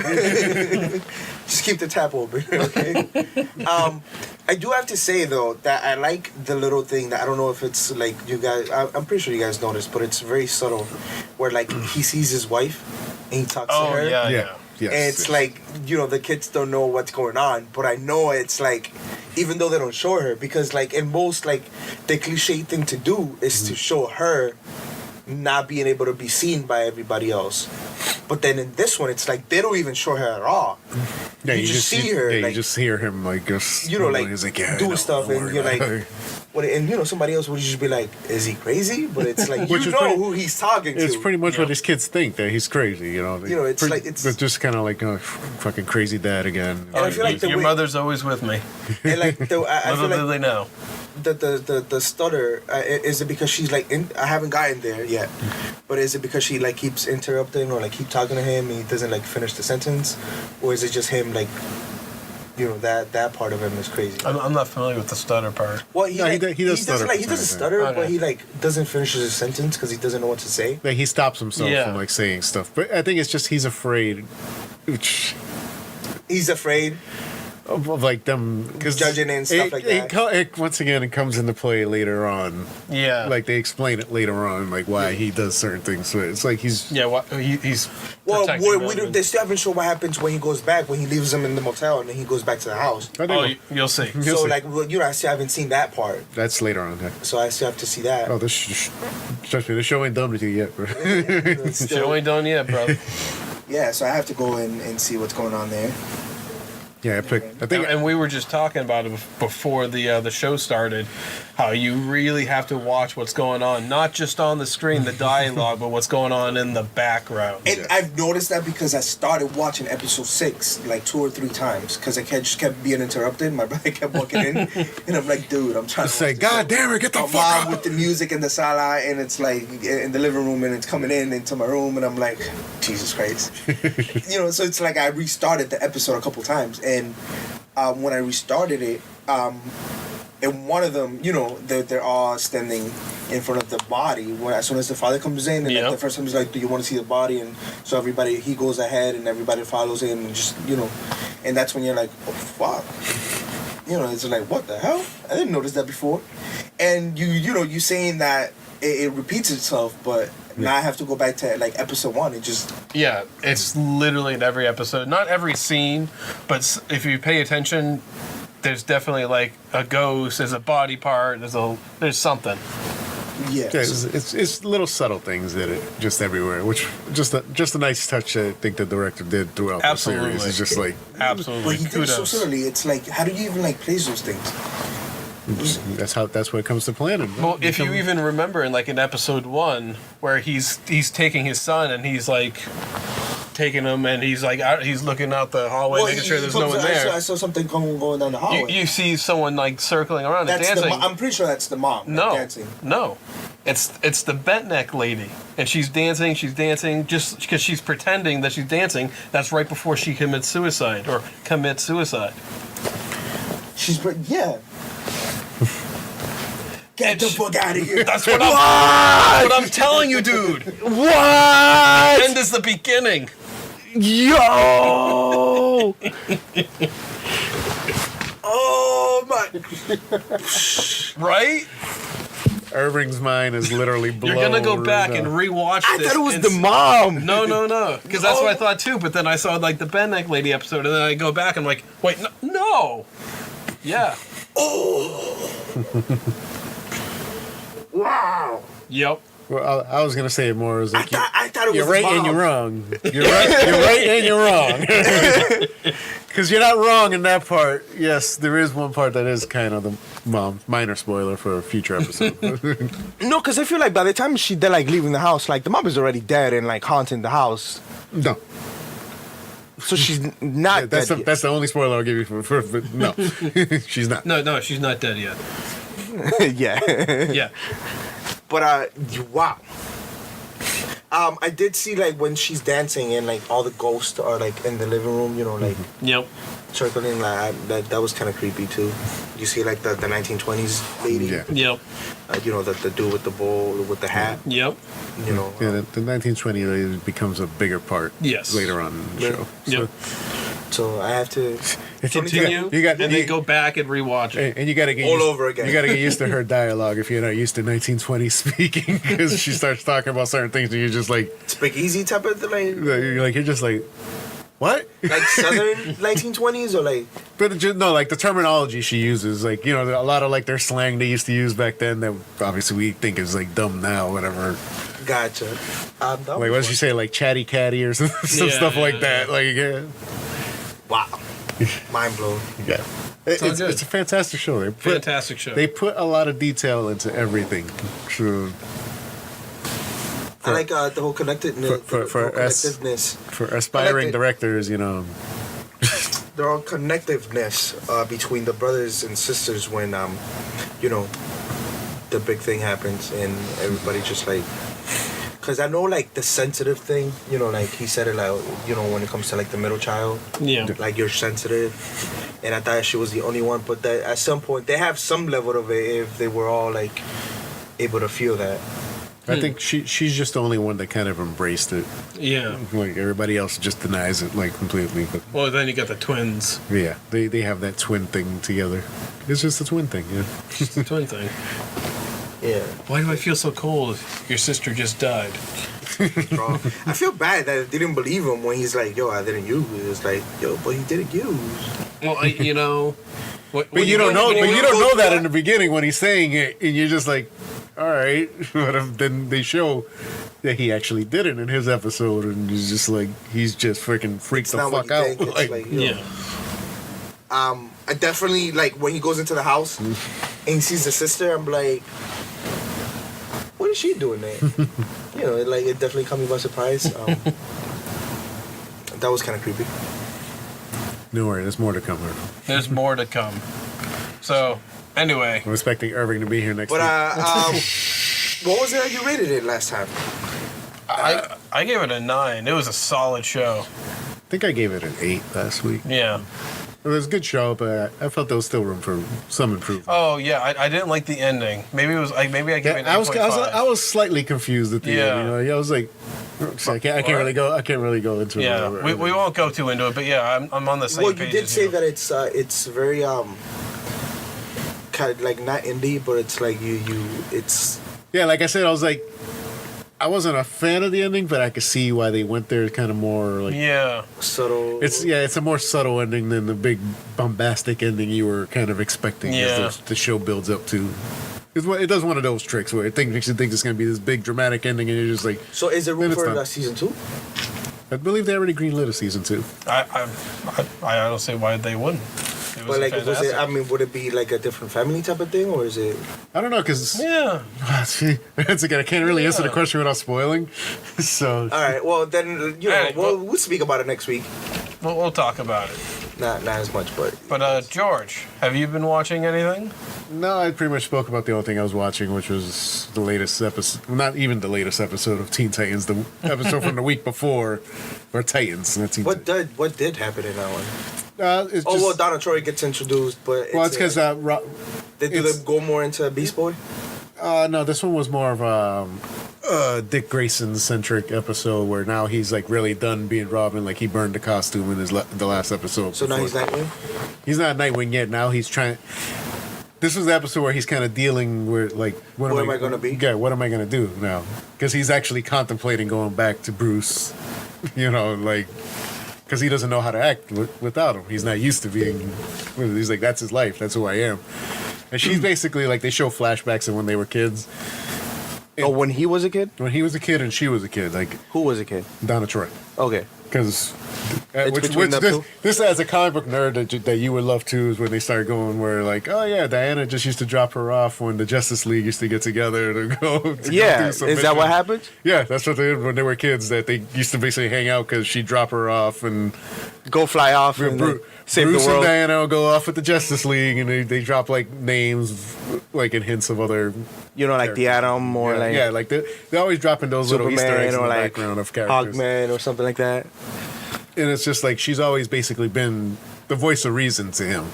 Just keep the tap open, okay? I do have to say though that I like the little thing that I don't know if it's like you guys. I'm pretty sure you guys noticed, but it's very subtle, where like he sees his wife and he talks to her. Yeah. Yes, And it's like, the kids don't know what's going on, but I know it's like, even though they don't show her, because like in most, like, the cliche thing to do is to show her not being able to be seen by everybody else. But then in this one, it's like they don't even show her at all. Yeah, you just see her. Yeah, like, you just hear him like just doing stuff, and you're like, what? And somebody else would just be like, "Is he crazy?" But it's like who he's talking to. It's pretty much what his kids think, that he's crazy. It's just kind of like fucking crazy dad again. And I feel like your mother's always with me. And like I feel Little like do they know. the stutter is it because she's like I haven't gotten there yet, but is it because she like keeps interrupting or like keep talking to him and he doesn't like finish the sentence, or is it just him like that part of him is crazy? I'm not familiar with the stutter part. Well, he does stutter. He doesn't stutter, Okay. but he like doesn't finish his sentence because he doesn't know what to say. Like he stops himself from like saying stuff, but I think it's just he's afraid. He's afraid Of like them because judging and stuff like that. Once again, it comes into play later on. Yeah. Like they explain it later on, like why he does certain things. So it's like he's he's well, protecting them. they still haven't shown what happens when he goes back, when he leaves them in the motel and then he goes back to the house. You'll see. So like, I still haven't seen that part. That's later on. Yeah. So I still have to see that. Oh, trust me, the show ain't done with you yet, bro. Show ain't done yet, bro. Yeah, so I have to go in and see what's going on there. Yeah, I think, and we were just talking about it before the show started, how you really have to watch what's going on, not just on the screen, the dialogue, but what's going on in the background. And I've noticed that because I started watching episode 6 like 2 or 3 times because I just kept being interrupted. My brother kept walking in, and I'm like, dude, I'm trying to say, God damn it, get the fuck out with the music in the sala, and it's like in the living room, and it's coming into my room, and I'm like, Jesus Christ, So it's like I restarted the episode a couple times, and when I restarted it, and one of them, they're all standing in front of the body. As soon as the father comes in, and like, the first time he's like, "Do you want to see the body?" And so he goes ahead, and everybody follows him, and just and that's when you're like, "Oh fuck." It's like, what the hell? I didn't notice that before. And you saying that it repeats itself, but now I have to go back to like episode 1. It just it's literally in every episode, not every scene, but if you pay attention, there's definitely like a ghost, there's a body part, there's something. Yeah, it's little subtle things that it just everywhere, which just a nice touch I think the director did throughout the series. It's just like absolutely. But he did it so subtly. It's like, how do you even like place those things? That's what it comes to planning. Well, if you even remember in episode 1 where he's taking his son and he's like taking him and he's like he's looking out the hallway making sure there's no one there. I saw something going down the hallway. You see someone like circling around and dancing. I'm pretty sure that's the mom. Dancing. No. It's the bent neck lady, and she's dancing just because she's pretending that she's dancing. That's right before she commits suicide. Yeah. Get the fuck out of here. That's what I'm telling you, dude. What? The end is the beginning. Yo! Oh my. Right? Irving's mind is literally blown. You're gonna go back and rewatch this. I thought it was the mom. No. Because that's what I thought too. But then I saw like the Ben Neck Lady episode, and then I go back and I'm like, wait, no. Yeah. Oh. Wow. Yep. Well, I was gonna say it more as like I thought it was you're right and you're wrong. You're right and you're wrong. Because you're not wrong in that part. Yes, there is one part that is kind of the mom. Minor spoiler for a future episode. No, because I feel like by the time they're like leaving the house, like the mom is already dead and like haunting the house. No. So she's not that's dead yet. That's the only spoiler I'll give you for no. She's not. No, she's not dead yet. Yeah. But wow. I did see like when she's dancing and like all the ghosts are like in the living room, like Yep. circling. Like that was kind of creepy too. You see like the 1920s lady. Yeah. Yep. The dude with the bowl with the hat. Yep. Yeah, the 1920 becomes a bigger part. Yes. Later on in the show. Yep. So I have to continue, and then go back and rewatch it. And you got to get over again. You got to get used to her dialogue if you're not used to 1920s speaking, because she starts talking about certain things and you're just like speak easy type of thing. You're just like, what? Like Southern 1920s or like? But no, like the terminology she uses, like, you know, a lot of like their slang they used to use back then that obviously we think is like dumb now, whatever. Gotcha. Like what did she say, like chatty catty or some stuff like that? Like, wow, mind blown. Yeah, it's a fantastic show. Fantastic show. They put a lot of detail into everything. So, I like the whole connectedness. For aspiring directors, you know. There are connectiveness between the brothers and sisters when, you know, the big thing happens and everybody just like. Because I know, like, the sensitive thing, you know, like, he said it, like, you know, when it comes to, like, the middle child. Yeah. Like, you're sensitive. And I thought she was the only one. But that at some point, they have some level of it if they were all, like, able to feel that. I think she's just the only one that kind of embraced it. Yeah. Like, everybody else just denies it, like, completely. But well, then you got the twins. Yeah. They have that twin thing together. It's just a twin thing, yeah. Just a twin thing. Yeah. Why do I feel so cold? Your sister just died. I feel bad that I didn't believe him when he's like, yo, I didn't use. It's like, yo, but he didn't use. Well, you know. But you don't know that in the beginning when he's saying it, and you're just like, all right. But then they show that he actually did it in his episode, and he's just like, he's just freaking freaked the fuck out. Like, yeah. I definitely, like, when he goes into the house and he sees the sister, I'm like, what is she doing there? You know, like, it definitely caught me by surprise. That was kind of creepy. No worry, there's more to come. There's more to come. So, anyway. I'm expecting Earving to be here next week. What was it you rated it last time? I gave it a 9. It was a solid show. I think I gave it an 8 last week. Yeah. It was a good show, but I felt there was still room for some improvement. Oh yeah, I didn't like the ending. Maybe it was maybe I gave it. I was slightly confused at the end. You know, I was like, I can't really go into it. Yeah, we won't go too into it, but yeah, I'm on the same page. Well, you did say that it's very kind of like not indie, but it's like it's. Yeah, like I said, I was like, I wasn't a fan of the ending, but I could see why they went there. Kind of more like subtle. It's a more subtle ending than the big bombastic ending you were kind of expecting. As the show builds up to. It does one of those tricks where it makes you think it's going to be this big dramatic ending, and you're just like. So is there room for season 2? I believe they already greenlit a season 2. I don't see why they wouldn't. But like, would it be like a different family type of thing, or is it? I don't know, because once again, I can't really answer the question without spoiling. So all right, well then we'll speak about it next week. We'll talk about it. Not as much, but George, have you been watching anything? No, I pretty much spoke about the only thing I was watching, which was the latest episode. Not even the latest episode of Teen Titans, the episode from the week before, or Titans. What did happen in that one? Donna Troy gets introduced, but it's because they go more into Beast Boy. No, this one was more of a Dick Grayson centric episode where now he's like really done being Robin. Like he burned the costume in the last episode. So now he's Nightwing. He's not Nightwing yet. Now he's trying. This was the episode where he's kind of dealing with like, what am I going to be? Yeah, what am I going to do now? Because he's actually contemplating going back to Bruce. You know, like. Because he doesn't know how to act without him. He's not used to being. He's like, that's his life. That's who I am. And she's basically like, they show flashbacks of when they were kids. When he was a kid? When he was a kid and she was a kid. Like who was a kid? Donna Troy. Okay. Because this as a comic book nerd that you would love too is when they start going where like, oh yeah, Diana just used to drop her off when the Justice League used to get together to go. Go do is that what happened? Yeah, that's what they did when they were kids. That they used to basically hang out because she'd drop her off and go fly off and save Bruce the world. And Diana will go off with the Justice League and they drop like names like in hints of other. You know, like characters. The Atom or like they're always dropping those Superman little Easter eggs in the like background of characters. Hawkman or something like that. And it's just like she's always basically been the voice of reason to him.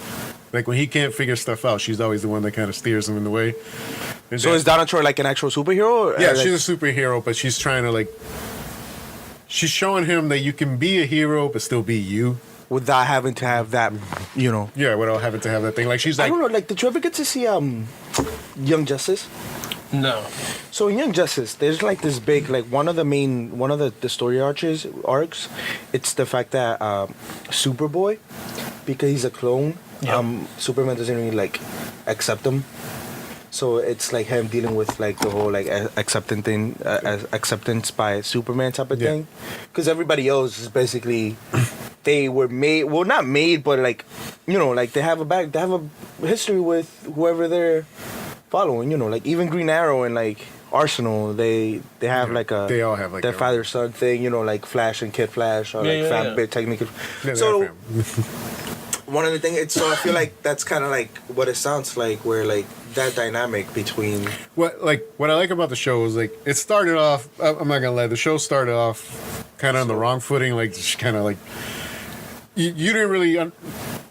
Like when he can't figure stuff out, she's always the one that kind of steers him in the way. And so is Donna Troy like an actual superhero? Yeah, she's a superhero, but she's trying to like. She's showing him that you can be a hero but still be you. without having to have that, you know. Yeah, without having to have that thing. Like she's like, I don't know. Like, did you ever get to see Young Justice? No. So in Young Justice, there's like this big, like one of the story arcs. It's the fact that Superboy, because he's a clone, Superman doesn't really like accept him. So it's like him dealing with like the whole like acceptance by Superman type of thing. Because everybody else is basically they were made, well, not made, but like, you know, like they have a history with whoever they're following, you know, like even Green Arrow and like Arsenal, they have like a, they all have like their father son thing, you know, like Flash and Kid Flash, or like technically. So one of the things, so I feel like that's kind of like what it sounds like, where like that dynamic between what I like about the show is like it started off. I'm not gonna lie, the show started off kind of on the wrong footing, like kind of like you didn't really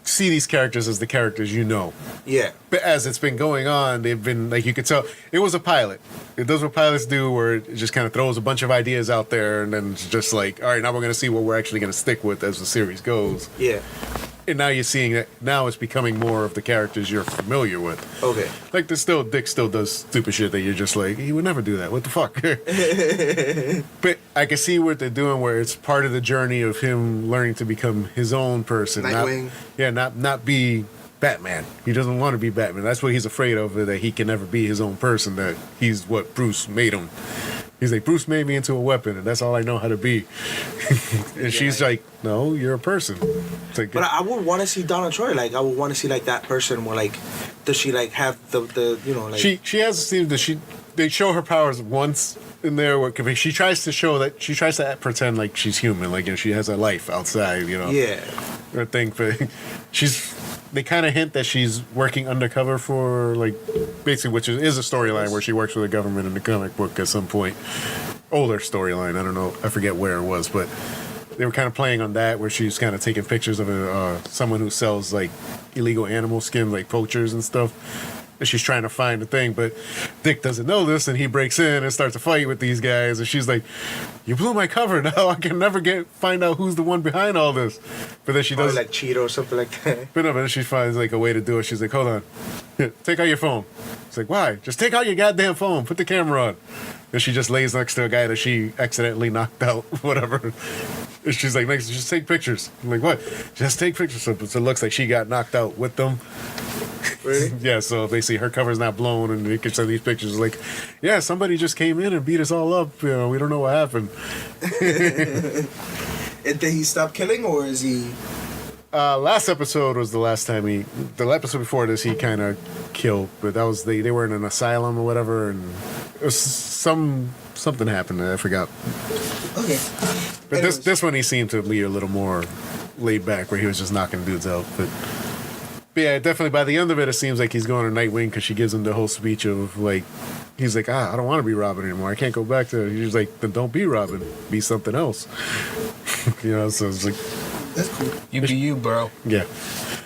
see these characters as the characters you know. Yeah. But as it's been going on, they've been, like, you could tell, it was a pilot. It does what pilots do, where it just kind of throws a bunch of ideas out there, and then it's just like, all right, now we're going to see what we're actually going to stick with as the series goes. Yeah. And now you're seeing that, now it's becoming more of the characters you're familiar with. Okay. Like, Dick still does stupid shit that you're just like, he would never do that. What the fuck? But I can see what they're doing, where it's part of the journey of him learning to become his own person. Nightwing. Not be Batman. He doesn't want to be Batman. That's what he's afraid of, that he can never be his own person, that he's what Bruce made him. He's like, Bruce made me into a weapon, and that's all I know how to be. And she's like, no, you're a person. It's like, but I would want to see Donna Troy. Like, I would want to see like that person where like, does she like have the you know, like she has a scene that they show her powers once in there where she tries to pretend like she's human, like, you know, she has a life outside, you know. Yeah. Or thing, but they kind of hint that she's working undercover for, like, basically, which is a storyline where she works for the government in the comic book at some point. Older storyline, I don't know, I forget where it was, but they were kind of playing on that, where she's kind of taking pictures of someone who sells, like, illegal animal skin, like poachers and stuff. And she's trying to find the thing, but Dick doesn't know this, and he breaks in and starts a fight with these guys. And she's like, "You blew my cover. Now I can never find out who's the one behind all this." But then she does like Cheeto or something like that. But no, but then she finds like a way to do it. She's like, "Hold on, here, take out your phone." It's like, "Why? Just take out your goddamn phone. Put the camera on." And she just lays next to a guy that she accidentally knocked out, whatever. And she's like, "Just take pictures." I'm like, "What? Just take pictures." So it looks like she got knocked out with them. Really? Yeah, so basically her cover's not blown, and you can send these pictures like, yeah, somebody just came in and beat us all up. You know, we don't know what happened. And did he stop killing, or is he? Last episode was the last time the episode before this, he kind of killed, but that was they were in an asylum or whatever, and it was something happened. I forgot. Okay. But this one, he seemed to be a little more laid back, where he was just knocking dudes out, but yeah, definitely by the end of it seems like he's going to Nightwing, because she gives him the whole speech of like, he's like, I don't want to be Robin anymore. I can't go back to it. He's like, then don't be Robin. Be something else. You know, so it's like, that's cool. You be you, bro. Yeah.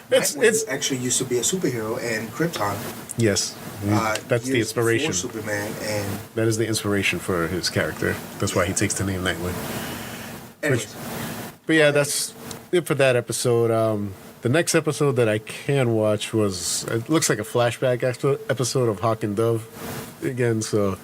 It's actually used to be a superhero in Krypton. Yes. That's the inspiration. For Superman, and that is the inspiration for his character. That's why he takes the name Nightwing. But yeah, that's it for that episode. The next episode that I can watch it looks like a flashback episode of Hawk and Dove again, so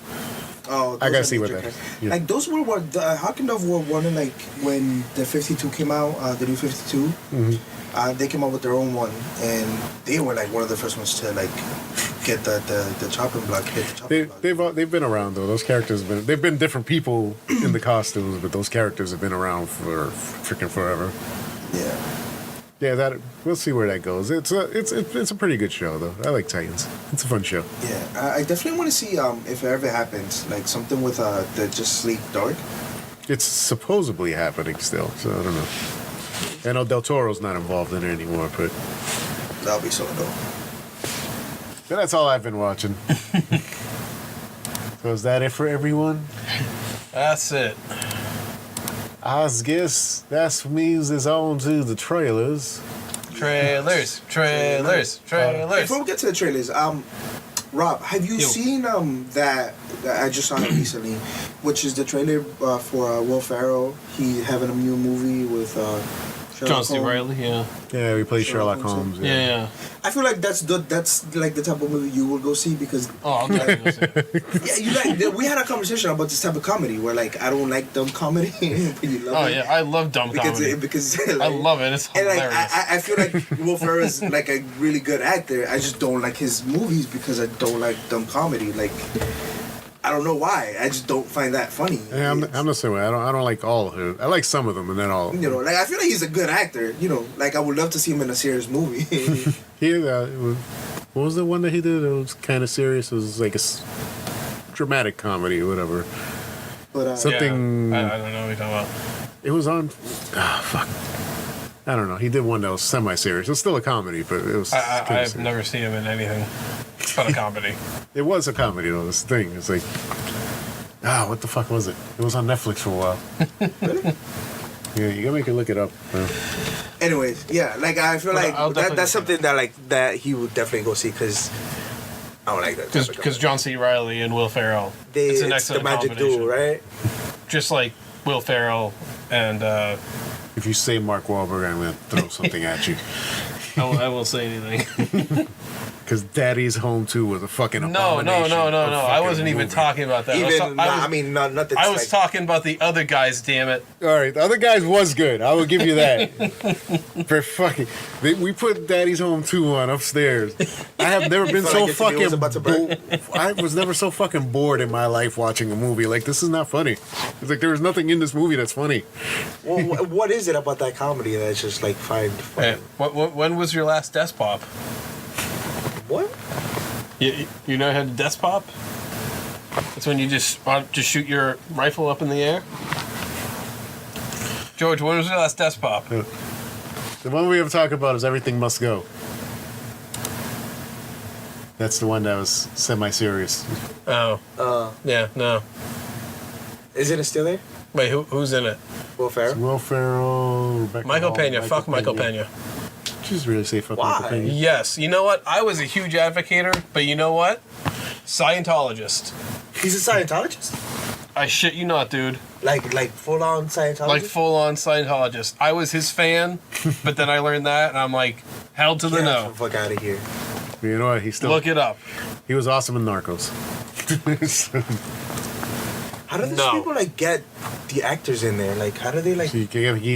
I gotta see what that is. Yeah. Like, those were what the Hawk and Dove were one of, like, when the 52 came out, the new 52. Mm-hmm. They came out with their own one, and they were like one of the first ones to like get the chopping block. They've been around though. Those characters they've been different people in the costumes, but those characters have been around for freaking forever. Yeah. Yeah, we'll see where that goes. It's a pretty good show though. I like Titans. It's a fun show. Yeah, I definitely want to see if it ever happens, like something with the Just Sleep Dark. It's supposedly happening still, so I don't know. I know Del Toro's not involved in it anymore, but that'll be so dope. So that's all I've been watching. So is that it for everyone? That's it. I guess that's means it's on to the trailers. Trailers. Before we get to the trailers, Rob, have you seen that I just saw it recently, which is the trailer for Will Ferrell? He having a new movie with John C. Reilly, yeah. Yeah, we played Sherlock Holmes. Yeah. I feel like that's like the type of movie you will go see because. Oh, I'll definitely see it. Yeah, we had a conversation about this type of comedy where like I don't like dumb comedy, but you love it. Oh yeah, I love dumb comedy. Because I love it. It's hilarious. And like I feel like Will Ferrell is like a really good actor. I just don't like his movies because I don't like dumb comedy. Like. I don't know why. I just don't find that funny. Yeah, I'm the same way. I don't like all of it. I like some of them, and then all. You know, like I feel like he's a good actor. You know, like I would love to see him in a serious movie. What was the one that he did? It was kind of serious. It was like a dramatic comedy or whatever. But something. Yeah, I don't know what you're talking about. It was on. Fuck. I don't know. He did one that was semi-serious. It was still a comedy, but it was. I've never seen him in anything but a comedy. It was a comedy though. This thing. It's like, what the fuck was it? It was on Netflix for a while. Really? Yeah, you gotta make it look it up. Anyways, yeah, like I feel like that's something that he would definitely go see because I don't like that. Because John C. Reilly and Will Ferrell. It's an excellent the magic duo, right? Just like Will Ferrell and. If you say Mark Wahlberg, I'm gonna throw something at you. I won't say anything. Because Daddy's Home 2 was a fucking No. I wasn't even talking about that. Nothing. I was talking about the other guys. Damn it! All right, the other guys was good. I will give you that. For fucking, we put Daddy's Home 2 on upstairs. I have never been so fucking. I was never so fucking bored in my life watching a movie. Like, this is not funny. It's like there was nothing in this movie that's funny. Well, what is it about that comedy that's just like fine? Hey, when was your last desk pop? What? You know how to desk pop? It's when you just shoot your rifle up in the air. George, when was your last desk pop? The one we have to talk about is Everything Must Go. That's the one that was semi-serious. Oh. Yeah, no. Is it still there? Wait, who's in it? Will Ferrell. Will Ferrell, Rebecca Michael Hall, Pena. Fuck Michael Pena. Just really say fuck Why? Michael Pena. Yes. You know what? I was a huge advocator, but you know what? Scientologist. He's a Scientologist? I shit you not, dude. Like full on Scientologist? Like full on Scientologist. I was his fan, but then I learned that, and I'm like, hell to the Get no. the fuck out of here. You know what? He still Look it up. He was awesome in Narcos. How do these people like get the actors in there? Like, how do they like? So you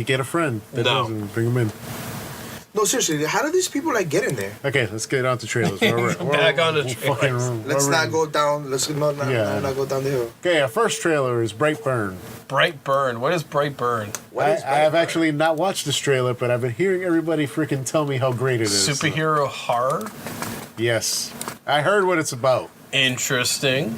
get a friend. That No. knows and bring him in. No, seriously, how do these people like get in there? Okay, let's get on to trailers. Back on the trailers. Let's not go down. Let's not go down the hill. Okay, our first trailer is Brightburn. Brightburn. What is Brightburn? I have actually not watched this trailer, but I've been hearing everybody freaking tell me how great it is. Superhero horror? Yes. I heard what it's about. Interesting.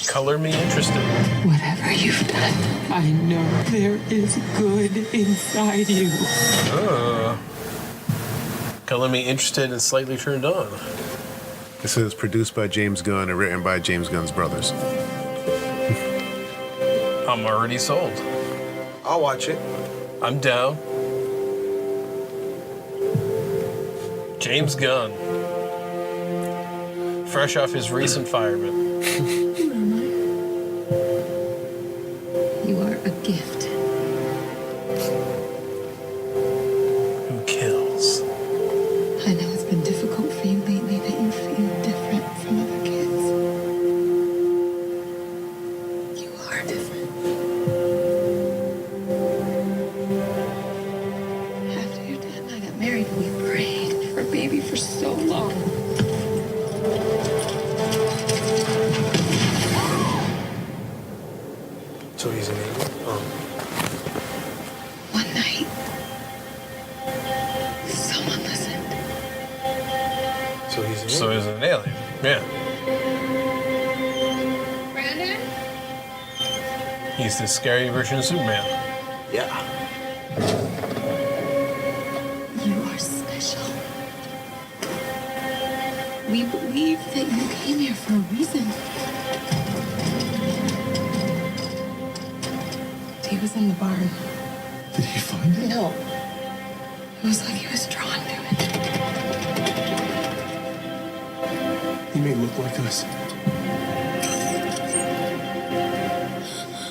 Color me interested. Whatever you've done, I know there is good inside you. Color me interested and slightly turned on. This is produced by James Gunn and written by James Gunn's brothers. I'm already sold. I'll watch it. I'm down. James Gunn. Fresh off his recent Fireman. Who am I? You are a gift. Who kills? I know it's been difficult for you lately that you feel different from other kids. You are different. After your dad and I got married, we prayed for a baby for so long. So he's an alien? One night, someone listened. So he's an So alien? he's an alien. Yeah. Brandon? He's the scary version of Superman. Yeah. You are special. We believe that you came here for a reason. He was in the barn. Did he find it? No. It was like he was drawn to it. He may look like us.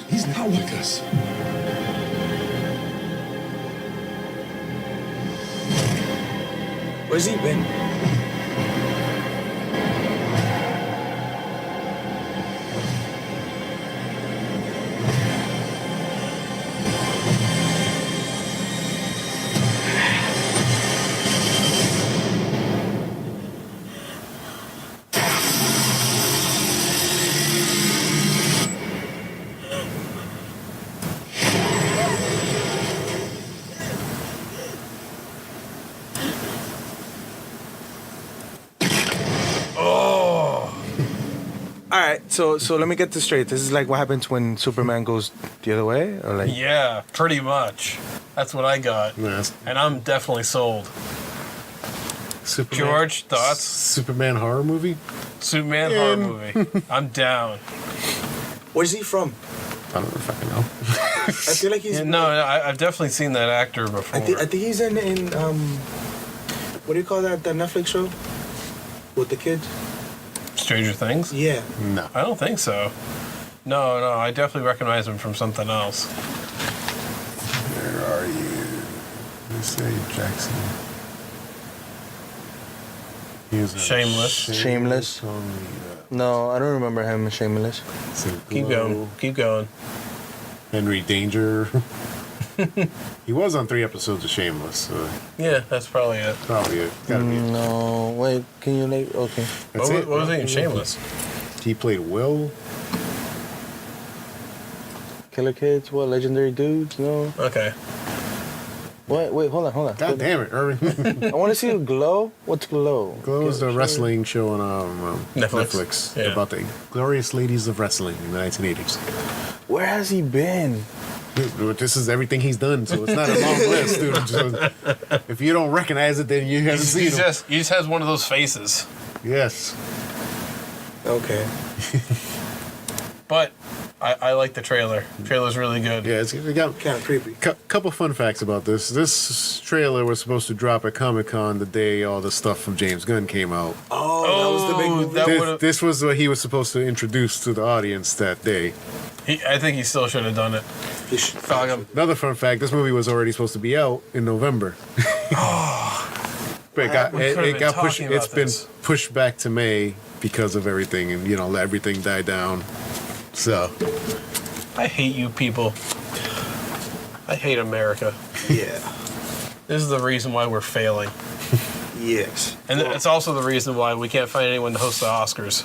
He's not like us. Where's he been? All right, so let me get this straight. This is like what happens when Superman goes the other way, or like? Yeah, pretty much. That's what I got, Yes. and I'm definitely sold. Superman, George, thoughts? Superman horror movie? Superman horror movie. I'm down. Where's he from? I don't know if I can know. I feel like he's. Yeah, no, I've definitely seen that actor before. I think he's in what do you call that Netflix show with the kids? Stranger Things? Yeah. No. I don't think so. No, I definitely recognize him from something else. Where are you? Let's say Jackson. He was in Shameless. Shameless. No, I don't remember him in Shameless. Keep going. Henry Danger. He was on 3 episodes of Shameless, so Yeah, that's probably it. probably it. Gotta be it. No, wait, can you like, okay. That's What it. was he in Shameless? He played Will. Killer Kids, what, Legendary Dudes? No. Okay. What? Wait, hold on. God damn it, Earving. I want to see Glow. What's Glow? Glow is the wrestling show on Netflix. Yeah. about the glorious ladies of wrestling in the 1980s. Where has he been? Dude, this is everything he's done, so it's not a long list, dude. So if you don't recognize it, then you haven't seen him. He just has one of those faces. Yes. Okay. But I like the trailer. The trailer's really good. Yeah, it got Kind of creepy. couple fun facts about this. This trailer was supposed to drop at Comic-Con the day all the stuff from James Gunn came out. Oh, that was the big movie. that would've- This was what he was supposed to introduce to the audience that day. I think he still should have done it. You should- Fog him. Another fun fact, this movie was already supposed to be out in November. But We could've it been got pushed. talking about It's been this. pushed back to May because of everything, and everything died down. So I hate you people. I hate America. Yeah. This is the reason why we're failing. Yes. And it's also the reason why we can't find anyone to host the Oscars.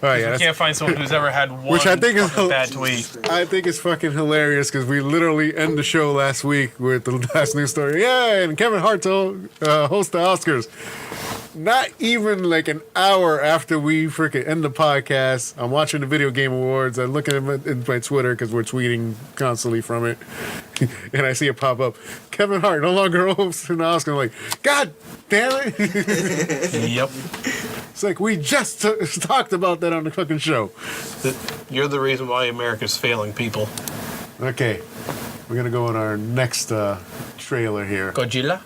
all right, yeah, We can't find someone who's ever had one Which I think is fucking bad tweet. I think it's fucking hilarious because we literally end the show last week with the last news story. Yeah, and Kevin Hart host the Oscars. Not even like an hour after we freaking end the podcast, I'm watching the Video Game Awards. I'm looking at my Twitter because we're tweeting constantly from it, and I see it pop up. Kevin Hart no longer hosting the Oscar. I'm like, God damn it! Yep. It's like we just talked about that on the fucking show. You're the reason why America's failing, people. Okay, we're gonna go on our next trailer here. Godzilla?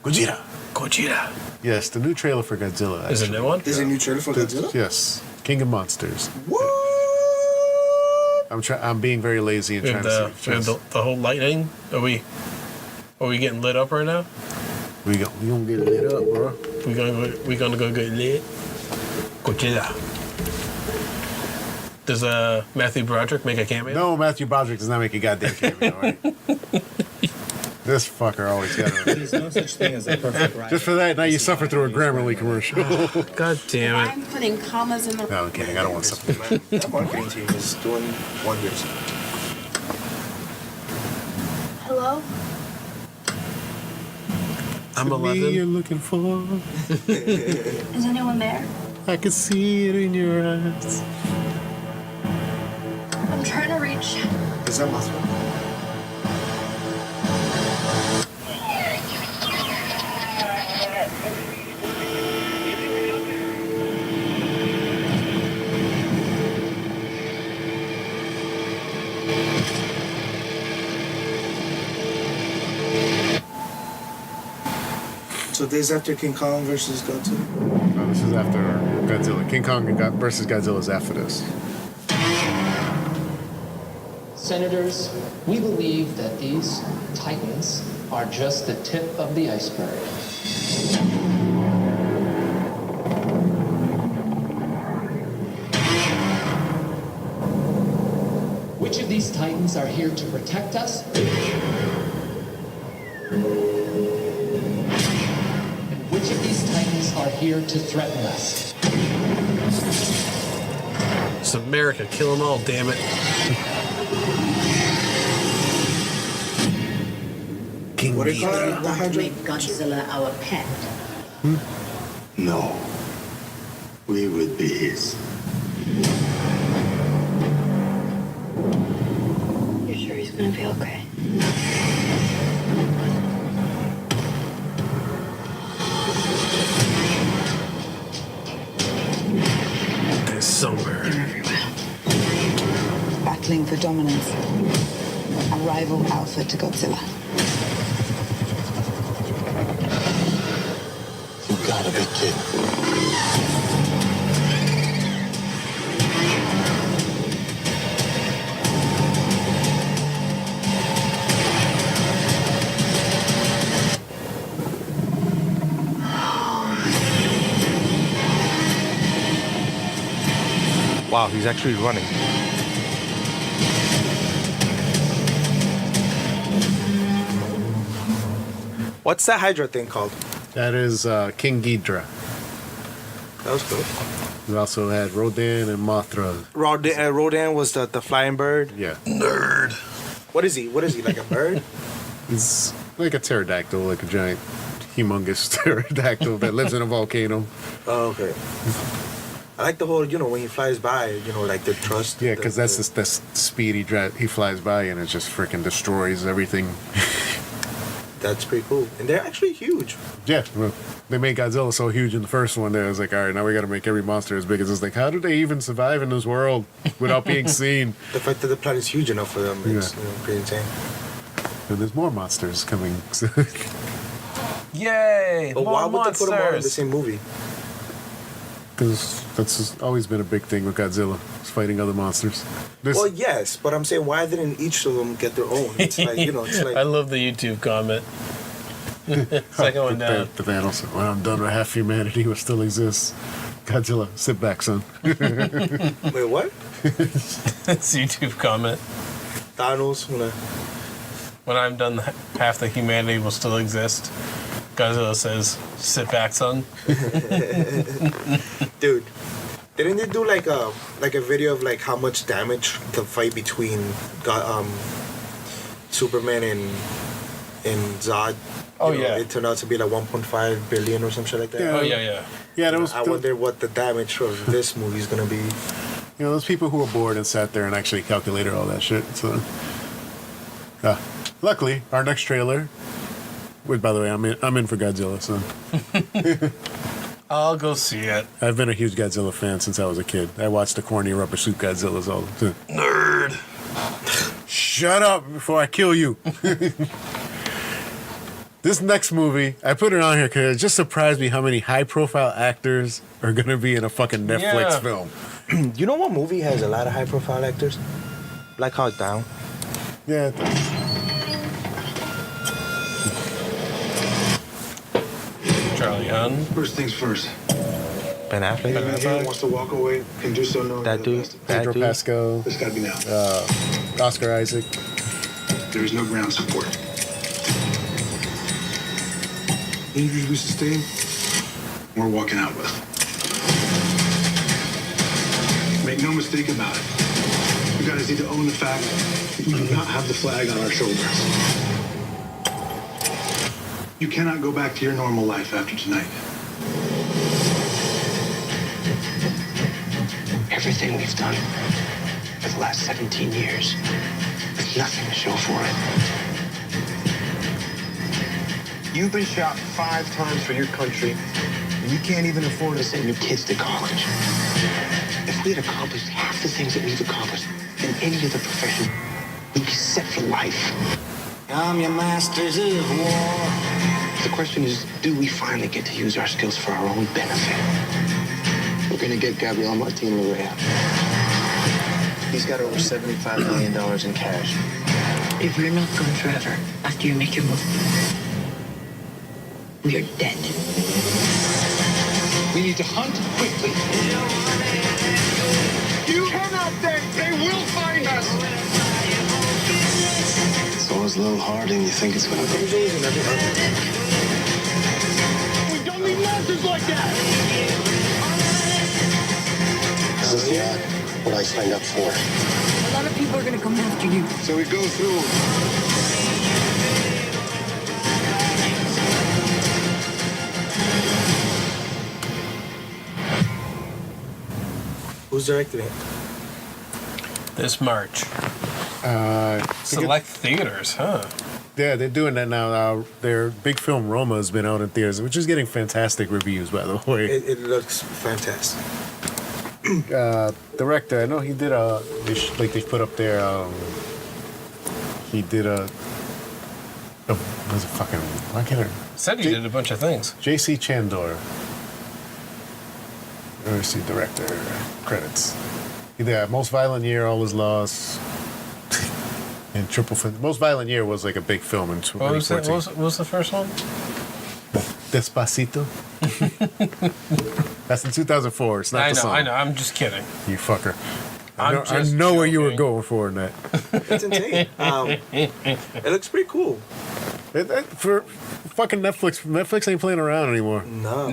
Gojira. Godzilla. Yes, the new trailer for Godzilla. Is it a new one? There's a new trailer for Godzilla? Yes, King of Monsters. What? I'm being very lazy and We trying have to see. the whole lightning. Are we getting lit up right now? We gonna get lit up, bro. We gonna go get lit. Godzilla. Does Matthew Broderick make a cameo? No, Matthew Broderick does not make a goddamn cameo. Right? This fucker always got it. There's no such thing as a perfect ride. Just for that, now you suffer through a Grammarly commercial. God damn it. I'm putting commas in the. No, I'm kidding. I don't want to suffer. Man, that marketing team is doing wonders. Hello? I'm Me you're 11. looking for. Is anyone there? I can see it in your eyes. I'm trying to reach. Is that possible? So days after King Kong versus Godzilla? No, this is after Godzilla. King Kong versus Godzilla is after this. Senators, we believe that these titans are just the tip of the iceberg. Which of these titans are here to protect us? And which of these titans are here to threaten us? It's America. Kill them all, damn it. King What do you call it? We want to make Godzilla our pet. No. We would be his. You're sure he's gonna be okay? There's somewhere. They're everywhere. Battling for dominance. A rival alpha to Godzilla. You gotta be kidding. Wow, he's actually running. What's that Hydra thing called? That is King Ghidorah. That was cool. We also had Rodan and Mothra. Rodan was the flying bird. Yeah. Nerd. What is he? Like a bird? He's like a pterodactyl, like a giant, humongous pterodactyl that lives in a volcano. Oh, okay. I like the whole, when he flies by, like the thrust. Yeah, because that's the speed he flies by, and it just freaking destroys everything. That's pretty cool. And they're actually huge. Yeah, well, they made Godzilla so huge in the first one that I was like, all right, now we got to make every monster as big as this. Like, how do they even survive in this world without being seen? The fact that the planet's huge enough for them is pretty insane. And there's more monsters coming. Yay! But why would monsters. they put them all in the same movie? Because that's always been a big thing with Godzilla, is fighting other monsters. Well, yes, but I'm saying why didn't each of them get their own? It's like, it's like... I love the YouTube comment. Second one down. The Thanos, when I'm done with half humanity, what still exists. Godzilla, sit back, son. Wait, what? That's YouTube comment. Thanos, When I'm done, half the humanity will still exist. Godzilla says, sit back, son. Dude, didn't they do like a video of like how much damage the fight between Superman and Zod? Oh, You know, yeah. It turned out to be like 1.5 billion or some shit like that. Yeah. Oh, yeah. Yeah, that was. I wonder what the damage of this movie is gonna be. Those people who were bored and sat there and actually calculated all that shit. So, luckily, our next trailer. Which, by the way, I'm in for Godzilla. So, I'll go see it. I've been a huge Godzilla fan since I was a kid. I watched the corny rubber suit Godzillas all the time. Nerd. Shut up before I kill you. This next movie, I put it on here because it just surprised me how many high-profile actors are going to be in a fucking Netflix film. You know what movie has a lot of high-profile actors? Black Hawk Down. Yeah, it does. Charlie Hunnam. First things first. Ben Affleck. If anyone wants to walk away, can do so knowing That they're dude. the best. That Pedro dude. Pascal, It's gotta be now. Oscar Isaac. There is no ground support. Injuries we sustain, we're walking out with. Make no mistake about it. You guys need to own the fact that we do not have the flag on our shoulders. You cannot go back to your normal life after tonight. Everything we've done for the last 17 years, there's nothing to show for it. You've been shot 5 times for your country, and you can't even afford to Send your kids to college. If we had accomplished half the things that we've accomplished in any other profession, we'd be set for life. I'm your masters of war. The question is, do we finally get to use our skills for our own benefit? We're gonna get Gabriel Martin Larrea. He's got over $75 million in cash. If we're not gone forever after you make your move, we are dead. We need to hunt quickly. You cannot think they will find us. It's always a little harder than you think it's gonna be. We don't need monsters like that. This is not what I signed up for. A lot of people are gonna come after you. So we go through. Who's directing it? This March. Select theaters, huh? Yeah, they're doing that now. Their big film Roma has been out in theaters, which is getting fantastic reviews, by the way. It looks fantastic. Director, I know he did they put up there. He did was it fucking? Why can't I? Said he did a bunch of things. J.C. Chandor. Let's see, director credits. He did Most Violent Year, All Is Lost, and Triple Fin. Most Violent Year was like a big film in 2014. What was the first one? Despacito. That's in 2004. It's not the song. I know. I'm just kidding. You fucker. I know where you were going for in that. It's insane. It looks pretty cool. For fucking Netflix ain't playing around anymore. No.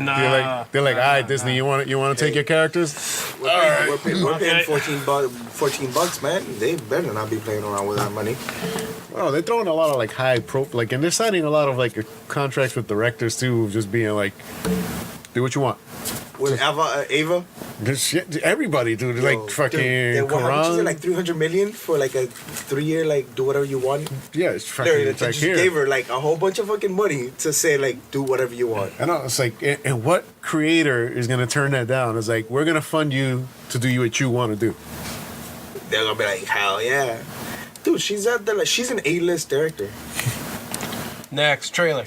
They're like, all right, Disney, you want to take your characters? We're paying $14, man. They better not be playing around with our money. Oh, they're throwing a lot of like high pro, like, and they're signing a lot of like contracts with directors too, of just being like, do what you want. With Ava? Everybody, dude. Like fucking Quran. Like $300 million for like a 3-year, like do whatever you want. Yeah, it's fucking. They just gave her like a whole bunch of fucking money to say like do whatever you want. I know. It's like, and what creator is gonna turn that down? It's like, we're gonna fund you to do what you want to do. They're gonna be like, hell yeah, dude. She's an A-list director. Next trailer.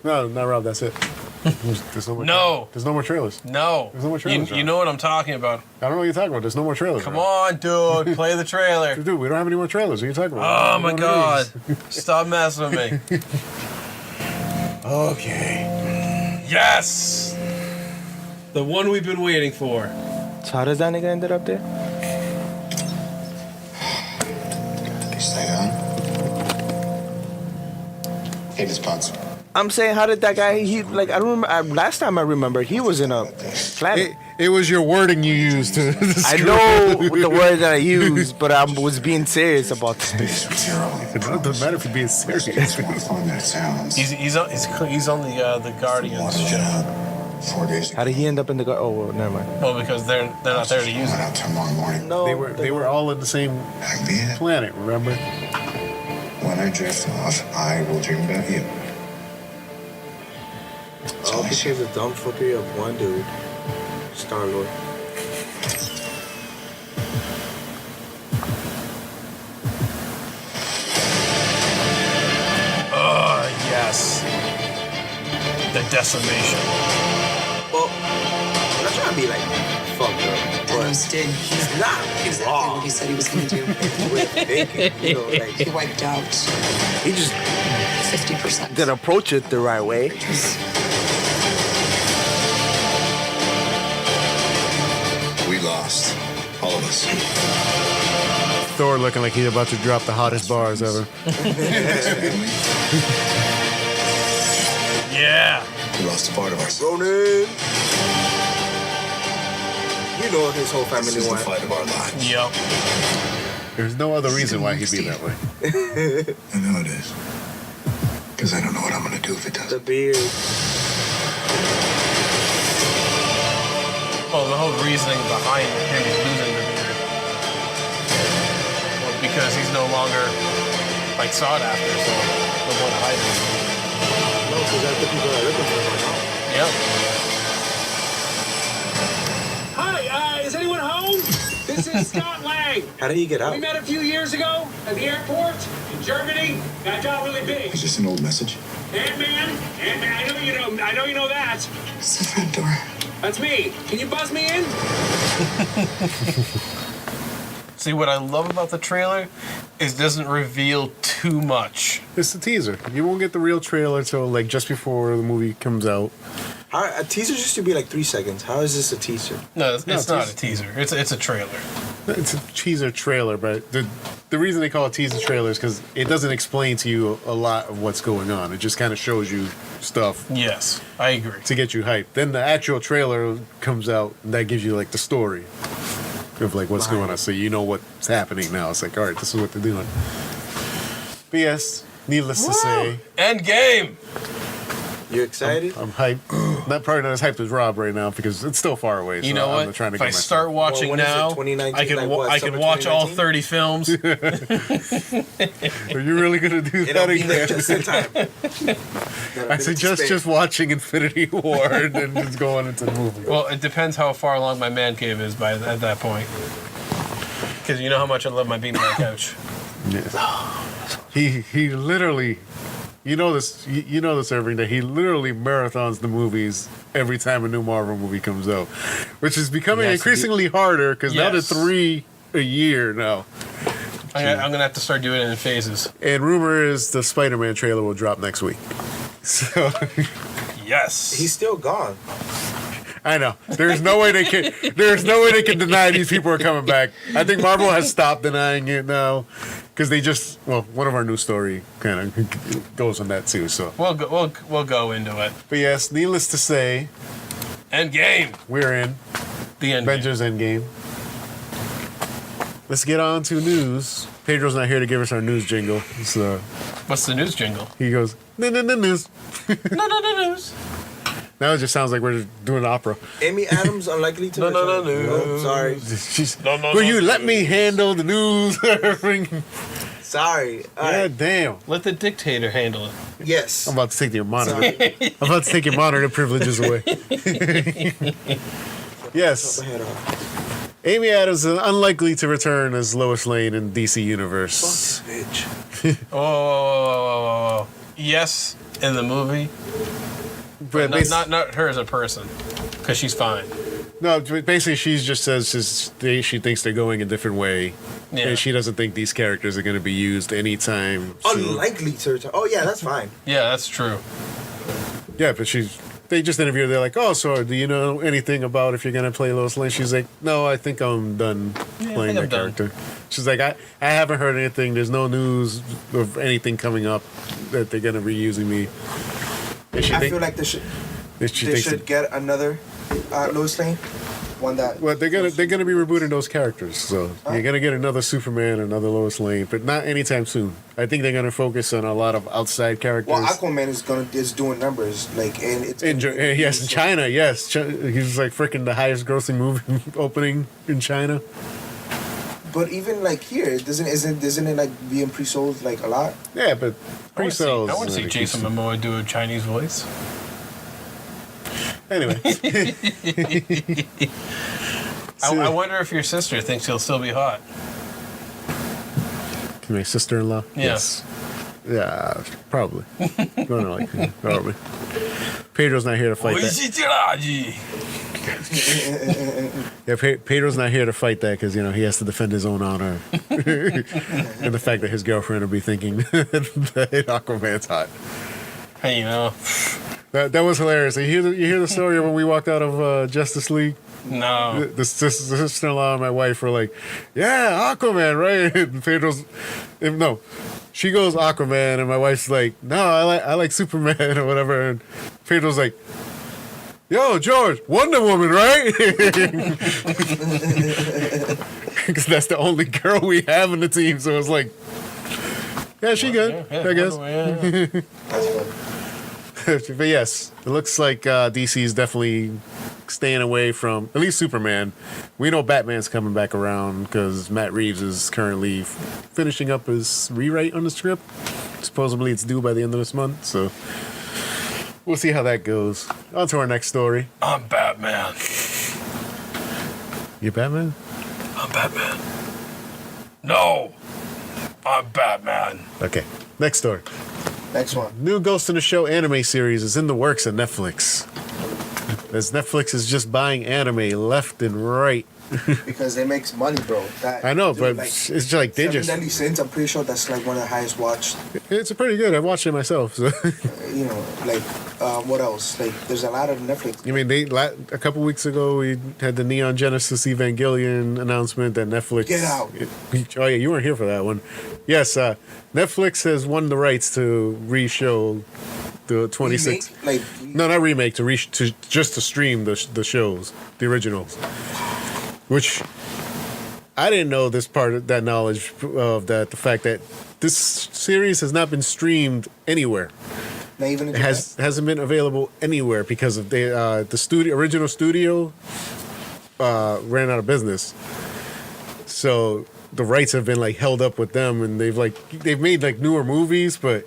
No, not Rob. That's it. There's no more there's no more trailers. No. There's no more trailers. You know what I'm talking about. I don't know what you're talking about. There's no more trailers. Come on, dude. Play the trailer. Dude, we don't have any more trailers. What are you talking about? Oh, my God. Stop messing with me. Okay. Yes! The one we've been waiting for. So how does that nigga ended up there? You stay on. Hey, this Ponce. I'm saying, how did that guy? I don't remember. Last time I remember, he was in a planet. It was your wording you used to. I know the word that I used, but I was being serious about this. It doesn't matter if you're being serious. He's on the Guardians show. 4 days. How did he end up in the? Oh, well, never mind. Well, because they're not there to use it. Tomorrow morning. No, they were all in the same planet. Remember? When I drift off, I will dream about you. All because of dumb fuckery of one dude, Star-Lord. Yes. The decimation. Well, I'm not trying to be like fucked up, but he's not exactly wrong. what he said he was going to do. He wiped out. He just 50%. didn't approach it the right way. We lost. All of us. Thor looking like he's about to drop the hottest bars ever. Yeah. We lost a part of ourselves. Ronan. You know his whole family This is the went. fight of our lives. Yep. There's no other reason why he'd be that way. I know it is. Because I don't know what I'm going to do if it doesn't. The beard. Well, the whole reasoning behind him losing the beard was because he's no longer like sought after, so no point hiding it. No, because that's the people that are looking for him right now. Yep. Hi, is anyone home? This is Scott Lang. How did he get out? We met a few years ago at the airport in Germany. That got really big. Is this an old message? Ant-Man, I know you know that. It's the front door. That's me. Can you buzz me in? See, what I love about the trailer is it doesn't reveal too much. It's a teaser. You won't get the real trailer till like just before the movie comes out. A teaser used to be like 3 seconds. How is this a teaser? No, it's not a teaser. It's a trailer. It's a teaser trailer, but the reason they call it teaser trailer is because it doesn't explain to you a lot of what's going on. It just kind of shows you stuff. Yes, I agree. To get you hyped. Then the actual trailer comes out, and that gives you like the story of like what's going on, so you know what's happening now. It's like, all right, this is what they're doing. But yes, needless to say, Endgame. You excited? I'm hyped. Probably not as hyped as Rob right now because it's still far away. You know what? If I start watching now, I can watch all 30 films. Are you really gonna do that again? There just in time. I suggest just watching Infinity War and then just going into the movie. Well, it depends how far along my man cave is at that point. Because you know how much I love my beanbag couch. Yes. He literally. You know this, Earving, that he literally marathons the movies every time a new Marvel movie comes out, which is becoming increasingly harder because now they're 3 a year now. I'm going to have to start doing it in phases. And rumor is the Spider-Man trailer will drop next week. So yes. He's still gone. I know. There's no way they can deny these people are coming back. I think Marvel has stopped denying it now. Because they just, one of our news story kind of goes on that too. So we'll go into it. But yes, needless to say, Endgame. We're in the Endgame. Avengers Endgame. Let's get on to news. Pedro's not here to give us our news jingle. So what's the news jingle? He goes, no news. No news. Now it just sounds like we're doing opera. Amy Adams unlikely to return. No. Oh, sorry. Will you let me handle the news? Sorry. Yeah, damn. Let the dictator handle it. Yes. I'm about to take your monitor. I'm about to take your monitor privileges away. Yes. Amy Adams is unlikely to return as Lois Lane in DC Universe. Fuck this bitch. Oh. Yes, in the movie. But not her as a person, because she's fine. No, basically she just says she thinks they're going a different way, and she doesn't think these characters are going to be used anytime soon. Unlikely to return. Oh yeah, that's fine. Yeah, that's true. Yeah, but they just interviewed her. They're like, oh, so do you know anything about if you're going to play Lois Lane? She's like, no, I think I'm done playing that character. She's like, I haven't heard anything. There's no news of anything coming up that they're going to be using me. I feel like they should get another Lois Lane. One that. Well, they're gonna be rebooting those characters, so you're gonna get another Superman, another Lois Lane, but not anytime soon. I think they're gonna focus on a lot of outside characters. Well, Aquaman is doing numbers and it's in China. Yes, he's like freaking the highest grossing movie opening in China. But even like here, isn't it like being pre-sold like a lot? Yeah, but pre-sales. I want to see Jason Momoa do a Chinese voice. Anyway, I wonder if your sister thinks he'll still be hot. My sister-in-law. Yes. Yeah, probably. Probably. Pedro's not here to fight that. Yeah, Pedro's not here to fight that because he has to defend his own honor, and the fact that his girlfriend will be thinking that Aquaman's hot. Hey, that was hilarious. You hear the story of when we walked out of Justice League. No. The sister-in-law and my wife were like, "Yeah, Aquaman, right?" And Pedro's, no. She goes Aquaman, and my wife's like, "No, I like Superman or whatever." And Pedro's like, "Yo, George, Wonder Woman, right?" Because that's the only girl we have in the team. So it's like, yeah, she good, I guess. But yes, it looks like DC is definitely staying away from at least Superman. We know Batman's coming back around because Matt Reeves is currently finishing up his rewrite on the script. Supposedly it's due by the end of this month, so we'll see how that goes. On to our next story. I'm Batman. You Batman? I'm Batman. No, I'm Batman. Okay, next story. Next one. New Ghost in the Shell anime series is in the works at Netflix. As Netflix is just buying anime left and right. Because it makes money, bro. I know, but it's just like they Seven Deadly Sins, I'm pretty sure that's like one of the highest watched. It's pretty good. I watched it myself. So. You know, like what else? Like there's a lot of Netflix. You mean a couple weeks ago we had the Neon Genesis Evangelion announcement that Netflix. Get out. Oh yeah, you weren't here for that one. Yes, Netflix has won the rights to re-show the 26. No, not remake. To stream the shows, the originals. Which I didn't know this part of that knowledge of that the fact that this series has not been streamed anywhere. Not even in hasn't been available anywhere because of the original studio ran out of business. So the rights have been like held up with them, and they've made like newer movies, but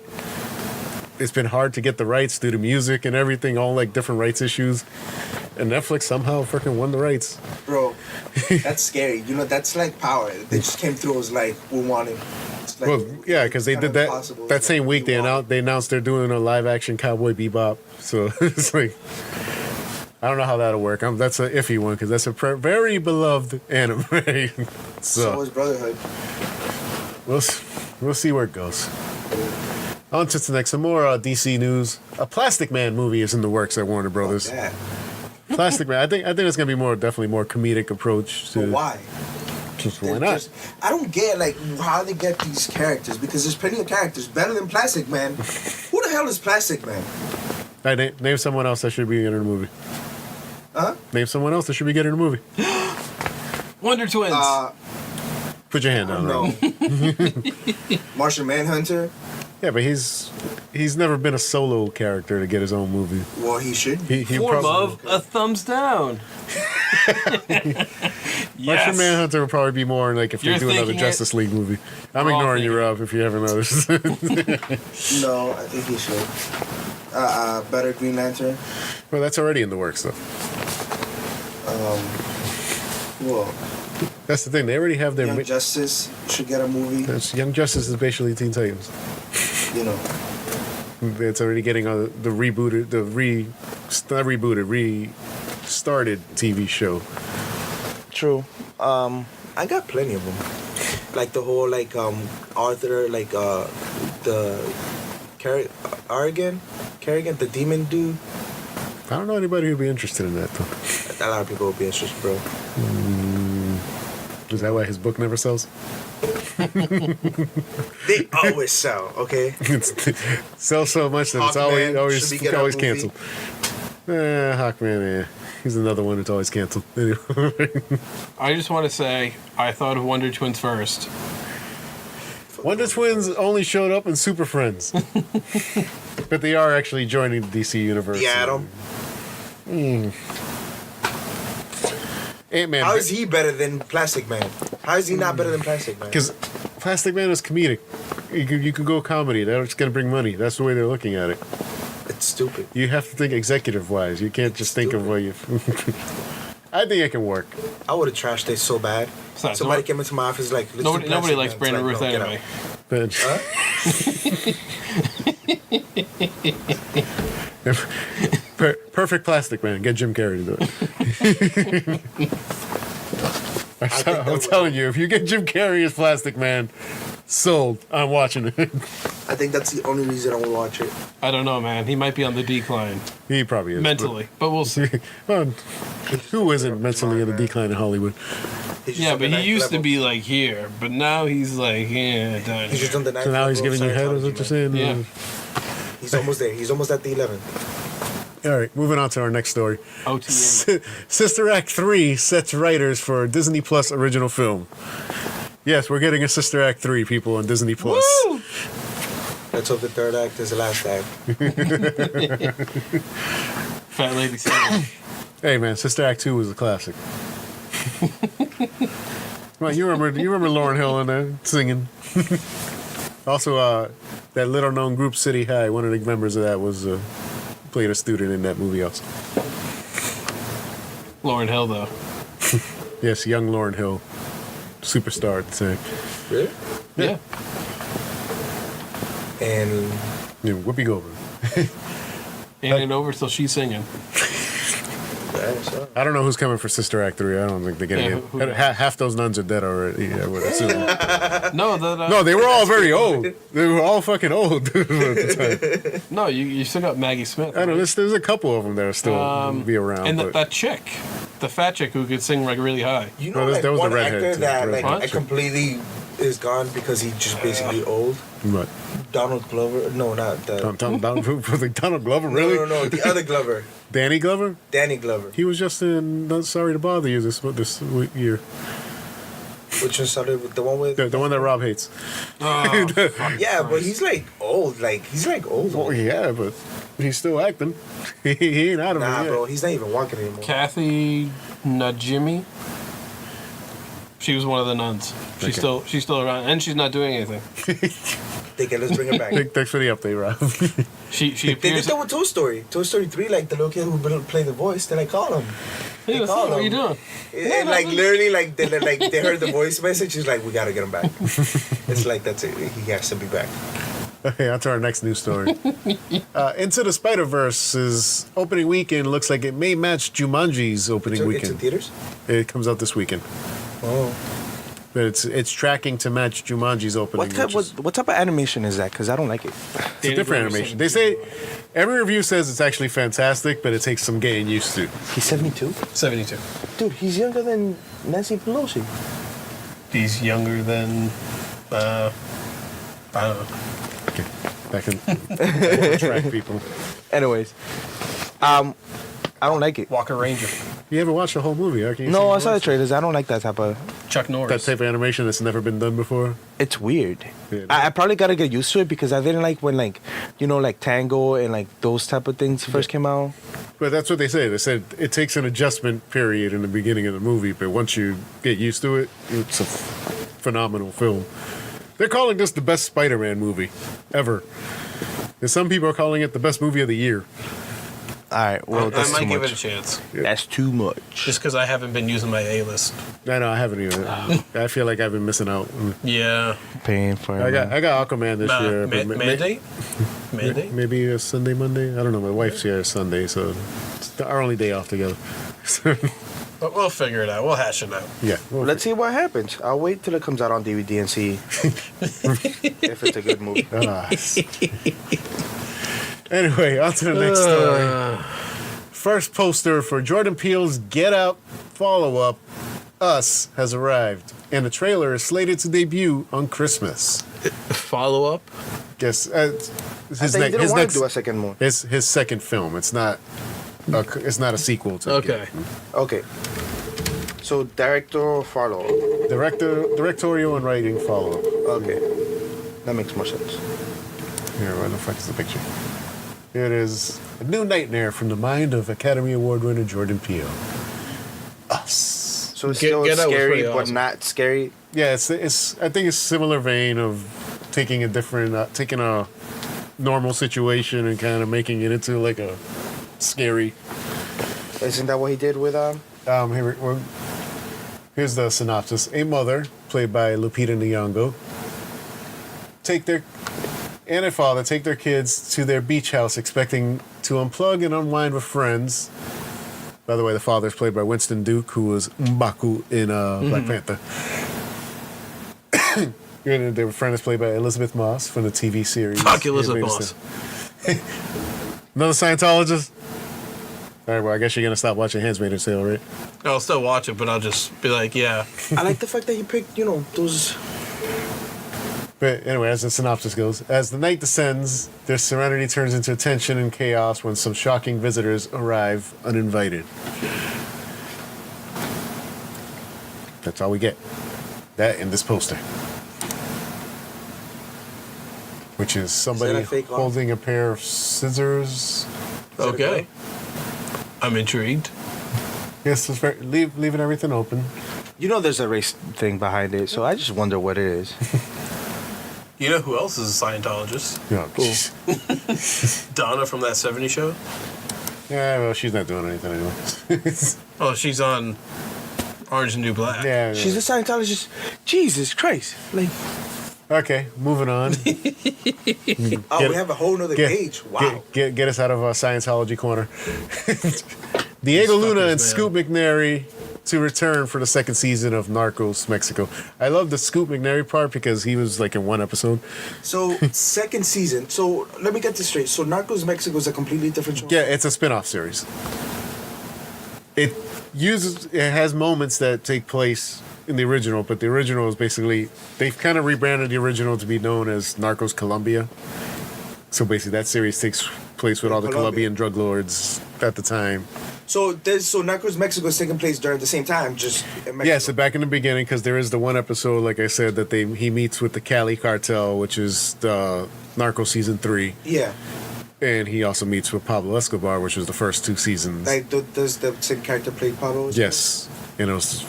it's been hard to get the rights due to music and everything, all like different rights issues. And Netflix somehow freaking won the rights. Bro, that's scary. You know, that's like power. They just came through. It was like, we want it. Like, well, yeah, because they did that same week. They announced they're doing a live action Cowboy Bebop. So it's like, I don't know how that'll work. That's an iffy one because that's a very beloved anime. So is Brotherhood. We'll see where it goes. On to the next. Some more DC news. A Plastic Man movie is in the works at Warner Brothers. Yeah. Plastic Man. I think it's gonna be definitely more comedic approach to. But why? Just why not? I don't get like how they get these characters because there's plenty of characters better than Plastic Man. Who the hell is Plastic Man? All right, name someone else that should be getting a movie. Huh? Name someone else that should be getting a movie. Wonder Twins. Put your hand down. No. Martian Manhunter. Yeah, but he's never been a solo character to get his own movie. Well, he should. Form of a thumbs down. Martian Manhunter would probably be more like if they do another Justice League movie. I'm ignoring you, Rob, if you haven't noticed. No, I think he should. Better Green Lantern. Well, that's already in the works, though. Well, that's the thing. They already have their Young Justice should get a movie. Young Justice is basically Teen Titans. You know, it's already getting restarted TV show. True. I got plenty of them. Like the whole Arthur, the Kerrigan, the demon dude. I don't know anybody who'd be interested in that though. A lot of people would be interested, bro. Is that why his book never sells? They always sell, okay? Sell so much that it's always canceled. Hawkman, he's another one that's always canceled. I just want to say, I thought of Wonder Twins first. Wonder Twins only showed up in Super Friends. But they are actually joining the DC universe. The Atom. Ant-Man. How is he better than Plastic Man? How is he not better than Plastic Man? Because Plastic Man is comedic. You can go comedy. That's going to bring money. That's the way they're looking at it. It's stupid. You have to think executive-wise. You can't just think of what you... I think it can work. I would have trashed it so bad. Somebody came into my office like... Nobody likes Brandon Ruth anyway. Perfect Plastic Man. Get Jim Carrey to do it. I'm telling you, if you get Jim Carrey as Plastic Man, sold. I'm watching it. I think that's the only reason I will watch it. I don't know, man. He might be on the decline. He probably is. Mentally. But we'll see. Well, who isn't mentally in a decline in Hollywood? Yeah, but he used to be like here, but now he's like, done. He's just on the so now he's giving you head, is what you're saying? Yeah. He's almost there. He's almost at the 11th. All right, moving on to our next story. OTA. Sister Act 3 sets writers for Disney Plus original film. Yes, we're getting a Sister Act 3, people, on Disney Plus. Woo! Let's hope the third act is the last act. Fat Lady Singing. Hey, man, Sister Act 2 was a classic. Well, you remember Lauryn Hill in there singing. Also, that little-known group City High, one of the members of that was played a student in that movie also. Lauryn Hill, though. Yes, young Lauryn Hill. Superstar at the time. Really? Yeah. And... Yeah, Whoopi Goldberg. Ain't it over till she's singing. So. I don't know who's coming for Sister Act 3. I don't think they're getting it. Half those nuns are dead already, I would assume. No, they were all very old. They were all fucking old at the time. No, you still got Maggie Smith. I know, there's a couple of them that are still be around. And that chick, the fat chick who could sing like really high. You know, like, one actor that like completely is gone because he's just basically old. What? Donald Glover? No, not the. Donald Glover, really? No, the other Glover. Danny Glover? Danny Glover. He was just in Not Sorry to Bother You this year. Which one started with the one with the one that Rob hates? Yeah, but he's like old. He's like old. Oh yeah, but he's still acting. He ain't out of it yet. Bro, he's not even walking anymore. Kathy Najimy. She was one of the nuns. She's still around, and she's not doing anything. Let's bring her back. Thanks for the update, Rob. She They did that with Toy Story. Toy Story 3, like the little kid who played the voice, they like call him. Hey, what are you doing? And like literally, like they heard the voice message. He's like, we gotta get him back. It's like that's it. He has to be back. Okay, on to our next news story. Into the Spider-Verse's opening weekend looks like it may match Jumanji's opening weekend. It's in theaters? It comes out this weekend. Oh. But it's tracking to match Jumanji's opening. What type of animation is that? Because I don't like it. It's a different animation. They say, every review says it's actually fantastic, but it takes some getting used to. He's 72? 72. Dude, he's younger than Nancy Pelosi. He's younger than, I don't know. Okay, back in track people. Anyways, I don't like it. Walker Ranger. You ever watched the whole movie? No, I saw the trailers. I don't like that type of... Chuck Norris. That type of animation that's never been done before? It's weird. Yeah. I probably got to get used to it because I didn't like when, like, you know, like Tango and, like, those type of things first came out. But that's what they say. They said it takes an adjustment period in the beginning of the movie, but once you get used to it, it's a phenomenal film. They're calling this the best Spider-Man movie ever. And some people are calling it the best movie of the year. All right, well, that's I might too give much. it a chance. Yeah. That's too much. Just because I haven't been using my A-list. No, I haven't either. I feel like I've been missing out. Yeah. Paying for it. I got Aquaman this year. But Mandate? Mandate? Maybe a Sunday, Monday? I don't know. My wife's here Sunday, so it's our only day off together. But we'll figure it out. We'll hash it out. Yeah. Let's see what happens. I'll wait till it comes out on DVD and see if it's a good movie. Anyway, on to the next story. First poster for Jordan Peele's Get Out follow-up, Us, has arrived, and the trailer is slated to debut on Christmas. Follow-up? Yes. His next do a second one. His second film. It's not a sequel to Okay. Okay. So directorial follow-up. Directorial and writing follow-up. Okay. That makes more sense. Here, where the fuck is the picture? Here it is. A new nightmare from the mind of Academy Award winner Jordan Peele. Us. So it's still scary, but not scary? Yeah, it's. I think it's similar vein of taking a normal situation and kind of making it into like a scary. Isn't that what he did with Here's the synopsis. A mother, played by Lupita Nyong'o, and a father take their kids to their beach house expecting to unplug and unwind with friends. By the way, the father is played by Winston Duke, who was M'Baku in Black Panther. Their friend is played by Elizabeth Moss from the TV series. Fuck Elizabeth Moss. Another Scientologist? All right, well, I guess you're going to stop watching Handmaid's Tale, right? I'll still watch it, but I'll just be like, yeah. I like the fact that he picked, those... But anyway, as the synopsis goes, as the night descends, their serenity turns into tension and chaos when some shocking visitors arrive uninvited. That's all we get. That in this poster. Which is somebody holding a pair of scissors. Okay. I'm intrigued. Yes, it's leaving everything open. There's a race thing behind it, so I just wonder what it is. You know who else is a Scientologist? Oh, Donna from That 70s Show? Yeah, well, she's not doing anything anymore. Oh, she's on Orange and New Black. Yeah. She's a Scientologist. Jesus Christ. Okay, moving on. We have a whole nother page. Wow. Get us out of our Scientology corner. Diego Luna and Scoot McNairy to return for the second season of Narcos Mexico. I love the Scoot McNairy part because he was like in one episode. So, second season. So, let me get this straight. So, Narcos Mexico is a completely different show? Yeah, it's a spin-off series. It has moments that take place in the original, but the original is basically, they've kind of rebranded the original to be known as Narcos Colombia. So basically that series takes place with all the Colombian drug lords at the time. So Narcos Mexico is taking place during the same time, just in Mexico. Yeah, so back in the beginning, because there is the one episode, like I said, that he meets with the Cali cartel, which is the Narcos season 3. Yeah. And he also meets with Pablo Escobar, which was the first 2 seasons. Like, does the same character play Pablo Escobar? Yes. And it was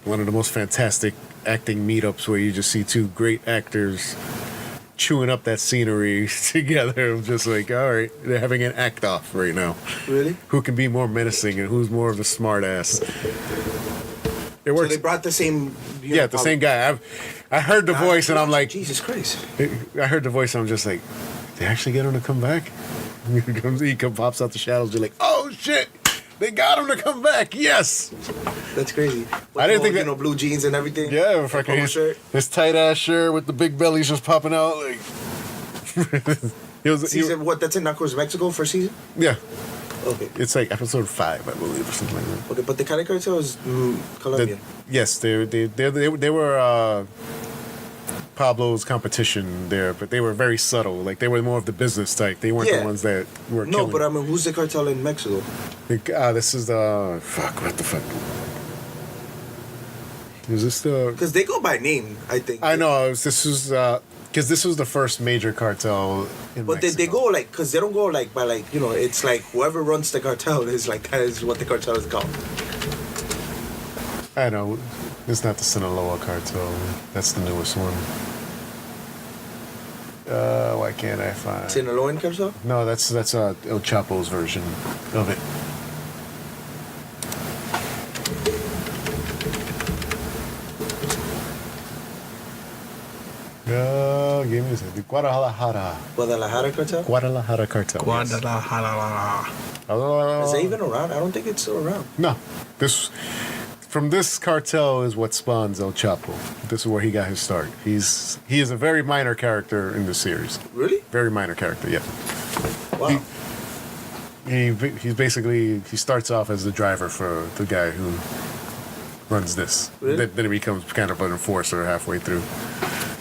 one of the most fantastic acting meetups where you just see 2 great actors chewing up that scenery together. I'm just like, all right, they're having an act off right now. Really? Who can be more menacing and who's more of a smart ass? It works. So they brought the same... Yeah, the same guy. I heard the voice and I'm like... Jesus Christ. I heard the voice and I'm just like, they actually get him to come back? He pops out the shadows. You're like, oh shit! They got him to come back. Yes. That's crazy. I didn't think that. Blue jeans and everything. Yeah, fucking his tight ass shirt with the big bellies just popping out. Like season what? That's in Narcos Mexico first season. Yeah. Okay. It's like episode 5, I believe, or something like that. Okay, but the Cali cartel is Colombian. Yes, they were Pablo's competition there, but they were very subtle. Like they were more of the business type. They weren't the ones that were. No, killing. But I mean, who's the cartel in Mexico? This is the what the fuck. Is this the? Because they go by name, I think. I know. This was because this was the first major cartel in But Mexico. they go like, because they don't go like by like, you know, it's like whoever runs the cartel is like, that is what the cartel is called. I know. It's not the Sinaloa cartel. That's the newest one. Why can't I find Sinaloan cartel? No, that's El Chapo's version of it. Give me a second. Guadalajara cartel? Guadalajara cartel. Guadalajara. Yes. Is it even around? I don't think it's still around. No. From this cartel is what spawns El Chapo. This is where he got his start. He is a very minor character in the series. Really? Very minor character, yeah. Wow. He's basically, he starts off as the driver for the guy who runs this. Really? Then he becomes kind of an enforcer halfway through.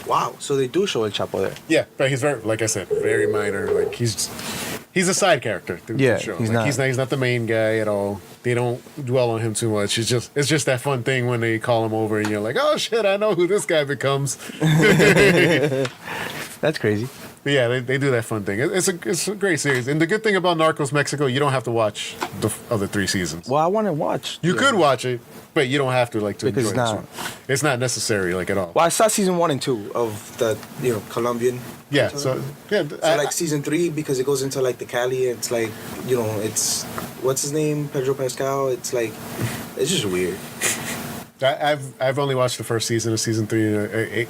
Wow. So they do show El Chapo there. Yeah, but he's very, like I said, very minor. Like he's a side character. Yeah, he's not the main guy at all. They don't dwell on him too much. It's just that fun thing when they call him over and you're like, oh shit, I know who this guy becomes. That's crazy. But yeah, they do that fun thing. It's a great series. And the good thing about Narcos Mexico, you don't have to watch the other 3 seasons. Well, I want to watch. You could watch it, but you don't have to to because enjoy it. It's not necessary at all. Well, I saw season 1 and 2 of the Colombian. Yeah, so season 3 because it goes into like the Cali. It's like it's what's his name, Pedro Pascal. It's like it's just weird. I've only watched the first season of season 3.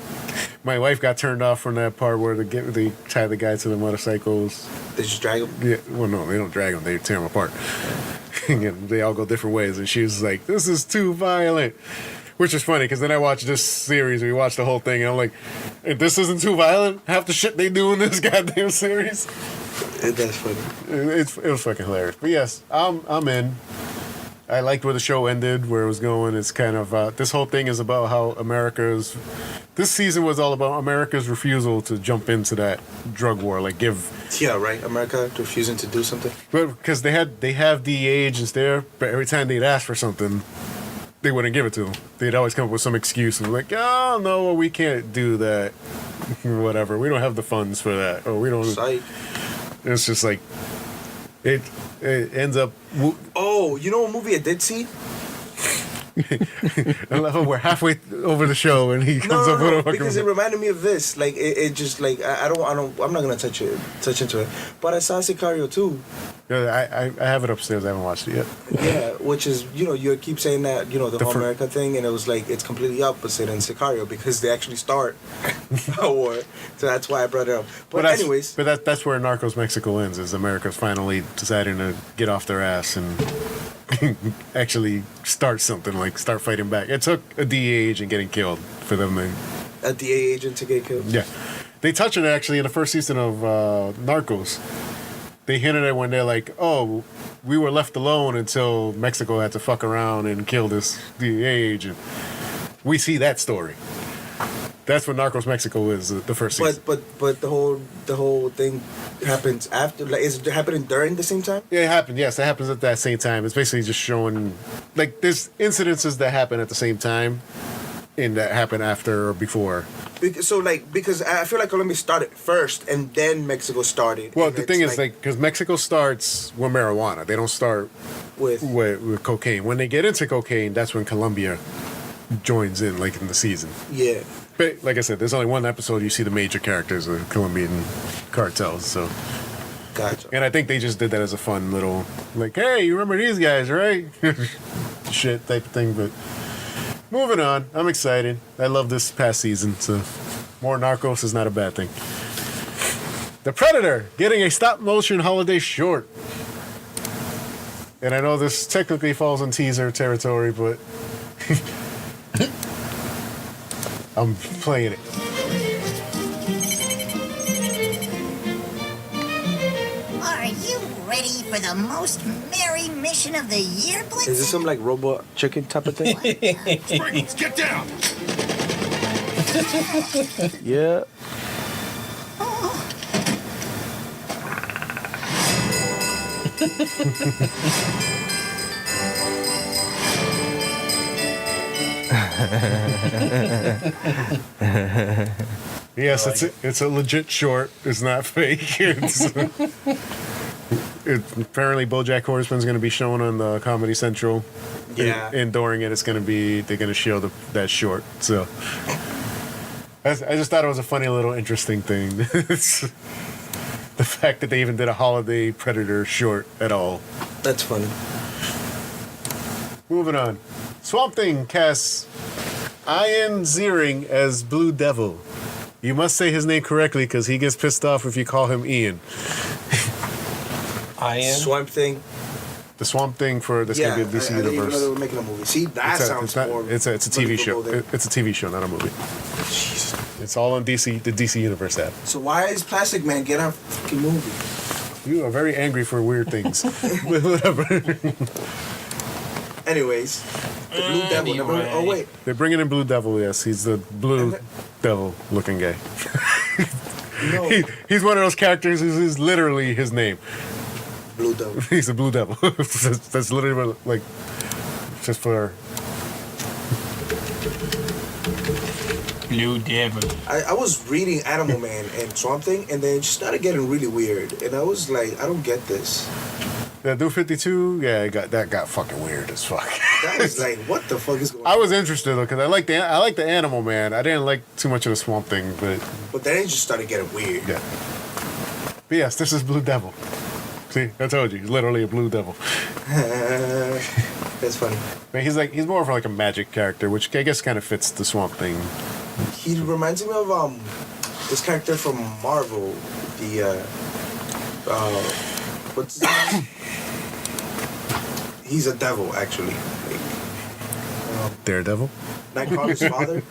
My wife got turned off from that part where they tie the guy to the motorcycles. They just drag him? Yeah, well, no, they don't drag him. They tear him apart. And they all go different ways. And she was like, this is too violent. Which is funny, because then I watched this series. We watched the whole thing, and I'm like, if this isn't too violent, half the shit they do in this goddamn series. That's funny. It was fucking hilarious. But yes, I'm in. I liked where the show ended, where it was going. It's kind of this whole thing is about how this season was all about America's refusal to jump into that drug war, Yeah, right. America refusing to do something. But because they have DEA agents there, but every time they'd ask for something, they wouldn't give it to them. They'd always come up with some excuse and like, oh no, we can't do that, whatever. We don't have the funds for that, or we don't. Psych. It's just like it ends up. Oh, you know what movie I did see? I love how we're halfway over the show and he comes up with a fucking. Because it reminded me of this. Like it just like I'm not gonna touch into it. But I saw Sicario too. Yeah, I have it upstairs. I haven't watched it yet. Yeah, which is you keep saying that the whole America thing, and it was like it's completely opposite in Sicario because they actually start a war. So that's why I brought it up. But anyways, that's where Narcos Mexico ends. Is America's finally deciding to get off their ass and actually start something, like start fighting back. It took a DEA agent getting killed for them to... A DEA agent to get killed? Yeah. They touch it actually in the first season of Narcos. They hinted at when they're like, oh, we were left alone until Mexico had to fuck around and kill this DEA agent. We see that story. That's what Narcos Mexico is, the first season. But the whole thing happens after. Like, is it happening during the same time? Yeah, it happened. Yes, it happens at that same time. It's basically just showing, like, there's incidences that happen at the same time, and that happen after or before. Because I feel like Colombia started first, and then Mexico started. Well, the thing is, like, because Mexico starts with marijuana. They don't start with cocaine. When they get into cocaine, that's when Colombia joins in, like, in the season. Yeah. But, like I said, there's only one episode you see the major characters of Colombian cartels, so... Gotcha. And I think they just did that as a fun little, like, hey, you remember these guys, right? Shit type of thing, but... Moving on. I'm excited. I love this past season, so more Narcos is not a bad thing. The Predator getting a stop-motion holiday short. And I know this technically falls in teaser territory, but I'm playing it. Are you ready for the most merry mission of the year, Blitz? Is this some like robot chicken type of thing? Springs, get down! Yeah. Yes, it's a legit short. It's not fake. Apparently BoJack Horseman's going to be shown on the Comedy Central. Yeah. And during it, they're going to show that short. So I just thought it was a funny little interesting thing. The fact that they even did a holiday Predator short at all. That's funny. Moving on. Swamp Thing casts Ian Ziering as Blue Devil. You must say his name correctly because he gets pissed off if you call him Ian. Swamp Thing. The Swamp Thing for this could be a DC universe. I didn't know they were making a movie. See, that sounds more. It's a TV show. It's a TV show, not a movie. Jesus. It's all on DC, the DC Universe app. So why is Plastic Man get a fucking movie? You are very angry for weird things. Whatever. Anyways, the Blue Devil. Oh wait, they're bringing in Blue Devil. Yes, he's the Blue Devil looking guy. No. He's one of those characters who's literally his name. Blue Devil. He's a Blue Devil. That's literally what, like, just for Blue Devil. I was reading Animal Man and Swamp Thing, and then it just started getting really weird, and I was like, I don't get this. Yeah, Dude 52. Yeah, that got fucking weird as fuck. That was like, what the fuck is going on? I was interested though because I like the Animal Man. I didn't like too much of the Swamp Thing, but then it just started getting weird. Yeah. But yes, this is Blue Devil. See, I told you, he's literally a Blue Devil. That's funny. But he's more of like a magic character, which I guess kind of fits the Swamp Thing. He reminds me of this character from Marvel, the what's his name? He's a devil, actually. Daredevil? Nightcrawler's father?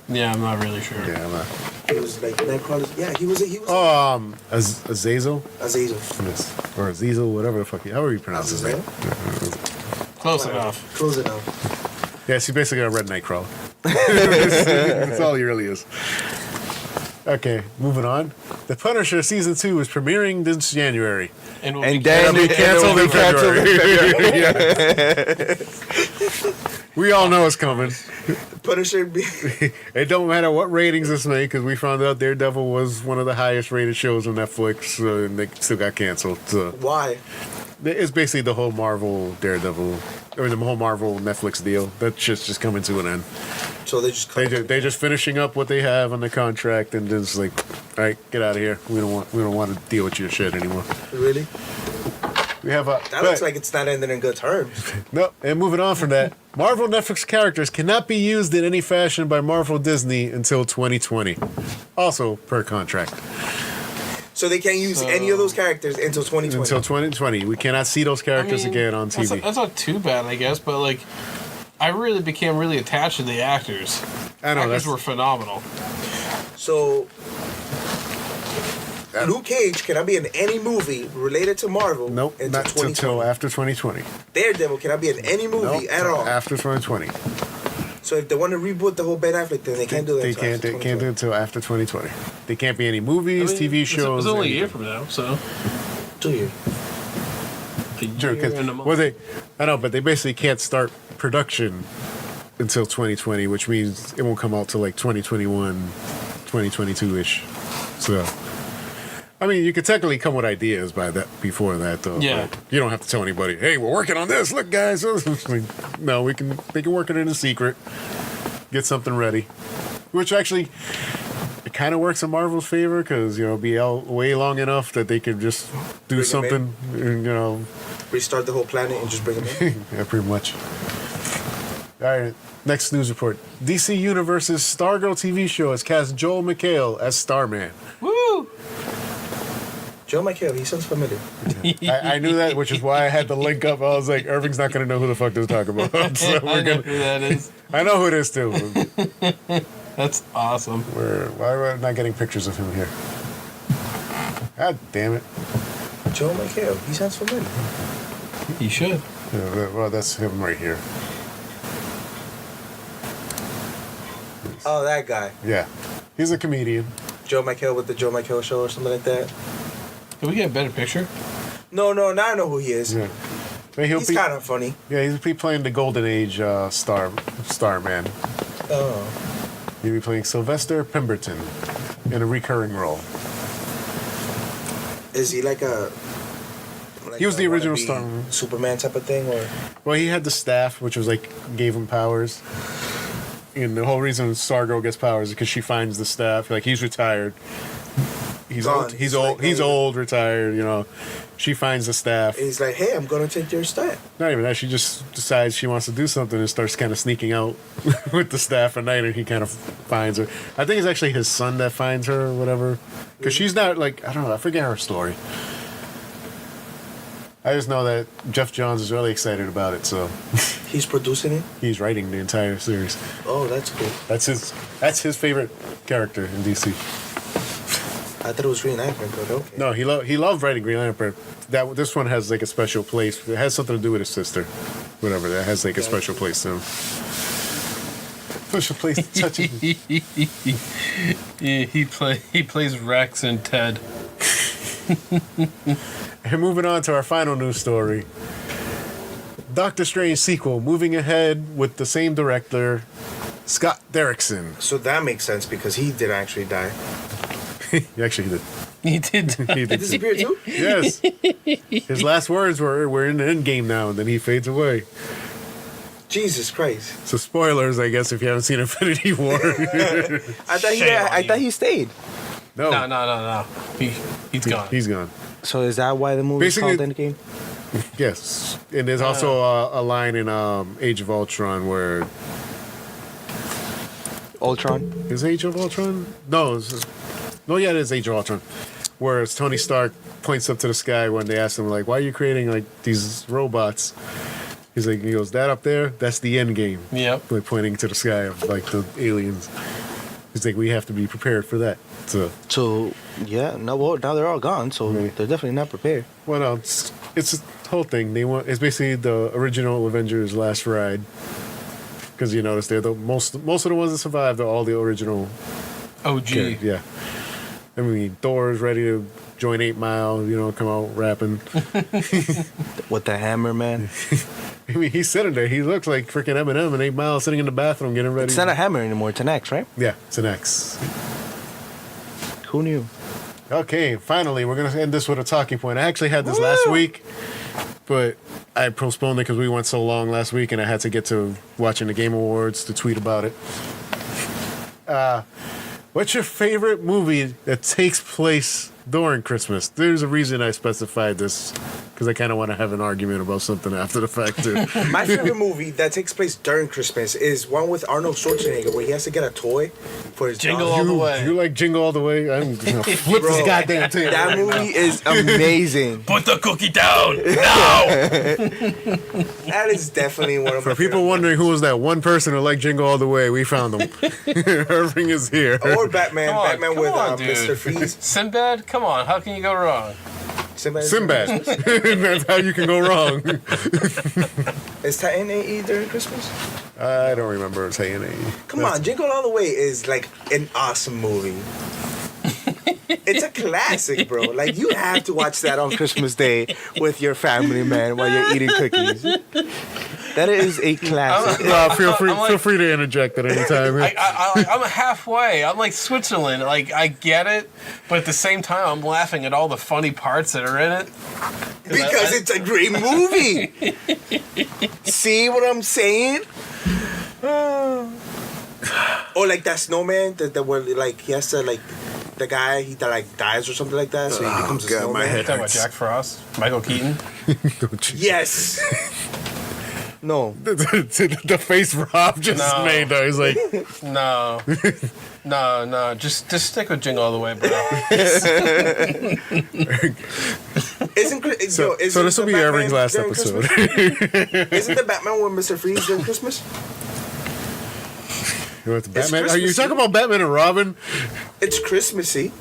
Yeah, I'm not really sure. Yeah, I'm not. It was like Nightcrawler's. Yeah, he was. Azazel? Azazel. Or Azazel, whatever the fuck. However you pronounce his name. Close enough. Close enough. Yeah, he's basically a red Nightcrawler. That's all he really is. Okay, moving on. The Punisher Season 2 is premiering this January. And then it'll be canceled in February. We all know it's coming. Punisher. It don't matter what ratings this made because we found out Daredevil was one of the highest rated shows on Netflix, and they still got canceled. So. Why? It's basically the whole Marvel Daredevil, or the whole Marvel Netflix deal. That shit's just coming to an end. So they're just finishing up what they have on the contract, and just like, all right, get out of here. We don't want to deal with your shit anymore. Really? We have that looks like it's not ending in good terms. No, and moving on from that, Marvel Netflix characters cannot be used in any fashion by Marvel Disney until 2020. Also per contract. So they can't use any of those characters until 2020. Until 2020. We cannot see those characters again on TV. That's not too bad, I guess, but like, I really became really attached to the actors. I know. Actors were phenomenal. So, Luke Cage cannot be in any movie related to Marvel. Nope, not until after 2020. Daredevil cannot be in any movie at all after 2020. So if they want to reboot the whole Ben Affleck thing, they can't do that. They can't do it until after 2020. They can't be any movies, TV shows. It's only a year from now, so 2 years. I know, but they basically can't start production until 2020, which means it won't come out till like 2021, 2022-ish. So, I mean, you could technically come with ideas before that, though. Yeah. But you don't have to tell anybody, hey, we're working on this. Look, guys. No, they can work it in secret. Get something ready. Which actually, it kind of works in Marvel's favor because, be out way long enough that they could just do something, restart the whole planet and just bring them in. Yeah, pretty much. All right, next news report. DC Universe's Stargirl TV show has cast Joel McHale as Starman. Woo! Joe McHale, he sounds familiar. I knew that, which is why I had to link up. I was like, Irving's not going to know who the fuck they're talking about. So I know who that is. I know who it is, too. That's awesome. Why are we not getting pictures of him here? God damn it. Joe McHale, he sounds familiar. He should. Yeah, well, that's him right here. Oh, that guy. Yeah. He's a comedian. Joe McHale with the Joe McHale Show or something like that. Can we get a better picture? No, now I know who he is. Yeah. He's kind of funny. Yeah, he'll be playing the Golden Age Starman. Oh. He'll be playing Sylvester Pemberton in a recurring role. Is he like a... He was the original Starman. Superman type of thing, or... Well, he had the staff, which was gave him powers. And the whole reason Stargirl gets powers is because she finds the staff. Like, he's retired. He's old. He's old, retired. She finds the staff. He's like, "Hey, I'm gonna take your staff." Not even that. She just decides she wants to do something and starts kind of sneaking out with the staff at night, and he kind of finds her. I think it's actually his son that finds her, or whatever. Because she's not I don't know. I forget her story. I just know that Jeff Johns is really excited about it. So he's producing it. He's writing the entire series. Oh, that's cool. That's his favorite character in DC. I thought it was Green Lantern, but okay. No, he loved writing Green Lantern. This one has a special place. It has something to do with his sister, whatever. That has a special place to him. Special place to touch him. He plays Rex and Ted. And moving on to our final news story. Doctor Strange sequel moving ahead with the same director, Scott Derrickson. So that makes sense because he did actually die. He actually did. He did. He disappeared too? Yes. His last words were, "We're in the end game now," and then he fades away. Jesus Christ. So spoilers, I guess, if you haven't seen Infinity War. I thought he stayed. No. He's gone. He's gone. So is that why the movie is called Endgame? Yes. And there's also a line in Age of Ultron where... Ultron? Is Age of Ultron? No, it is Age of Ultron. Where Tony Stark points up to the sky when they ask him, why are you creating, these robots? He goes, that up there, that's the end game. Yep. Pointing to the sky of, the aliens. He's we have to be prepared for that. So yeah, now they're all gone, so they're definitely not prepared. Well, no, it's a whole thing. It's basically the original Avengers last ride. Because you notice they're most of the ones that survived are all the original OG. Yeah. I mean, Thor's ready to join 8 Mile, come out rapping. With the hammer, man. I mean, he's sitting there. He looks like freaking Eminem in 8 Mile sitting in the bathroom getting ready. It's not a hammer anymore. It's an axe, right? Yeah, it's an axe. Who knew? Okay, finally, we're going to end this with a talking point. I actually had this last week, but I postponed it because we went so long last week and I had to get to watching the Game Awards to tweet about it. What's your favorite movie that takes place during Christmas. There's a reason I specified this, because I kind of want to have an argument about something after the fact, too. My favorite movie that takes place during Christmas is one with Arnold Schwarzenegger where he has to get a toy for his Jingle dog. All the Way. You like Jingle All the Way? I'm gonna flip this goddamn tape. That movie is amazing. Put the cookie down now. That is definitely one of my For people favorite wondering who was that one person who liked Jingle All the Way, we found him. Irving is here. Or Batman. Come on, Batman come with on, dude. Mr. Freeze. Sinbad? Come on, how can you go wrong? Sinbad. That's how you can go wrong. Is Titan AE during Christmas? I don't remember Titan AE. Come on, Jingle All the Way is like an awesome movie. It's a classic, bro. Like, you have to watch that on Christmas Day with your family, man, while you're eating cookies. That is a classic. Feel free to interject at any time. I'm halfway. I'm like Switzerland. Like, I get it, but at the same time, I'm laughing at all the funny parts that are in it. Because it's a great movie. See what I'm saying? Or like that snowman that where like he has to like the guy he like dies or something like that, so he becomes a snowman. my head Talking about Jack Frost, Michael Keaton. Yes. No. The face Rob just made though. He's like, no. Just stick with Jingle All the Way, bro. So this will be Irving's last episode. Isn't the Batman with Mr. Freeze during Christmas? Batman? Are you talking about Batman and Robin? It's Christmassy.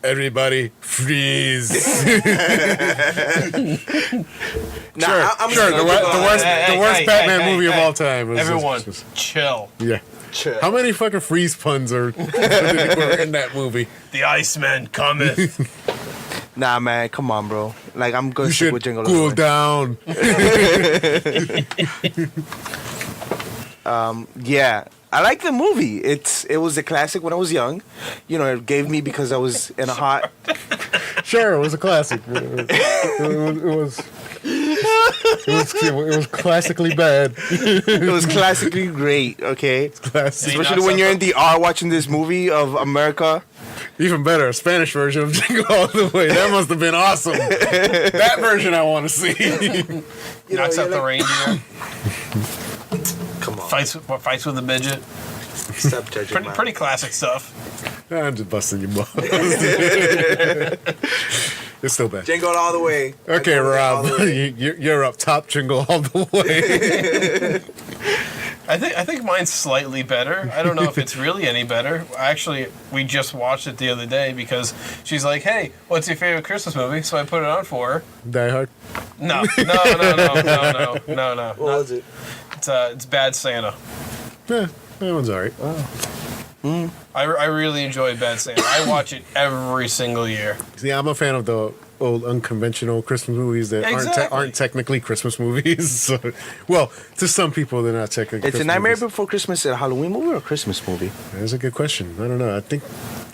Everybody freeze. Sure. The worst Batman movie of all time. Everyone, chill. Yeah. How many fucking freeze puns are in that movie? The Iceman cometh. Nah, man, come on, bro. Like, I'm gonna stick with Jingle All cool the down. Yeah, I like the movie. It was a classic when I was young. You know, it gave me because I was in a hot. Sure, it was a classic. It was classically bad. It was classically great. Okay, especially when you're in the R watching this movie of America. Even better, a Spanish version of Jingle All the Way. That must have been awesome. That version I want to see. Knocks out the reindeer. Come on. Fights with a midget. Stop judging. Pretty classic stuff. I'm just busting your balls. It's still bad. Jingle All the Way. Okay, Rob, you're up top. Jingle All the Way. I think mine's slightly better. I don't know if it's really any better. Actually, we just watched it the other day because she's like, "Hey, what's your favorite Christmas movie?" So I put it on for her. Die Hard. No. What was it? It's Bad Santa. Yeah, that one's alright. I really enjoy Bad Santa. I watch it every single year. See, I'm a fan of the old unconventional Christmas movies that aren't technically Christmas movies. So, well, to some people, they're not technically. It's Christmas a Nightmare movies. Before Christmas, a Halloween movie or a Christmas movie? That's a good question. I don't know. I think.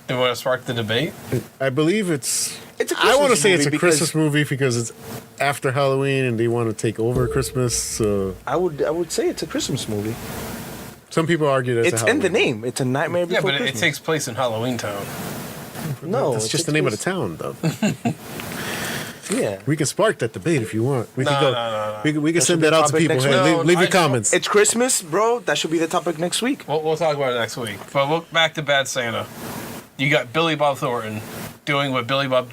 Do you want to spark the debate? I believe it's. It's a I want to Christmas say it's a movie Christmas movie because it's after Halloween and they want to take over Christmas. So I would say it's a Christmas movie. some people argue that It's in the name. It's a Nightmare Yeah, Before but Christmas. it takes place in Halloween Town. No, that's it just the takes name of place- the town, though. Yeah. We can spark that debate if you want. We can No, go. no. We can That send should be that out to topic people. next Hey, week. leave your No, comments. It's Christmas, bro. That should be the topic next week. We'll talk about it next week. But look back to Bad Santa. You got Billy Bob Thornton doing what Billy Bob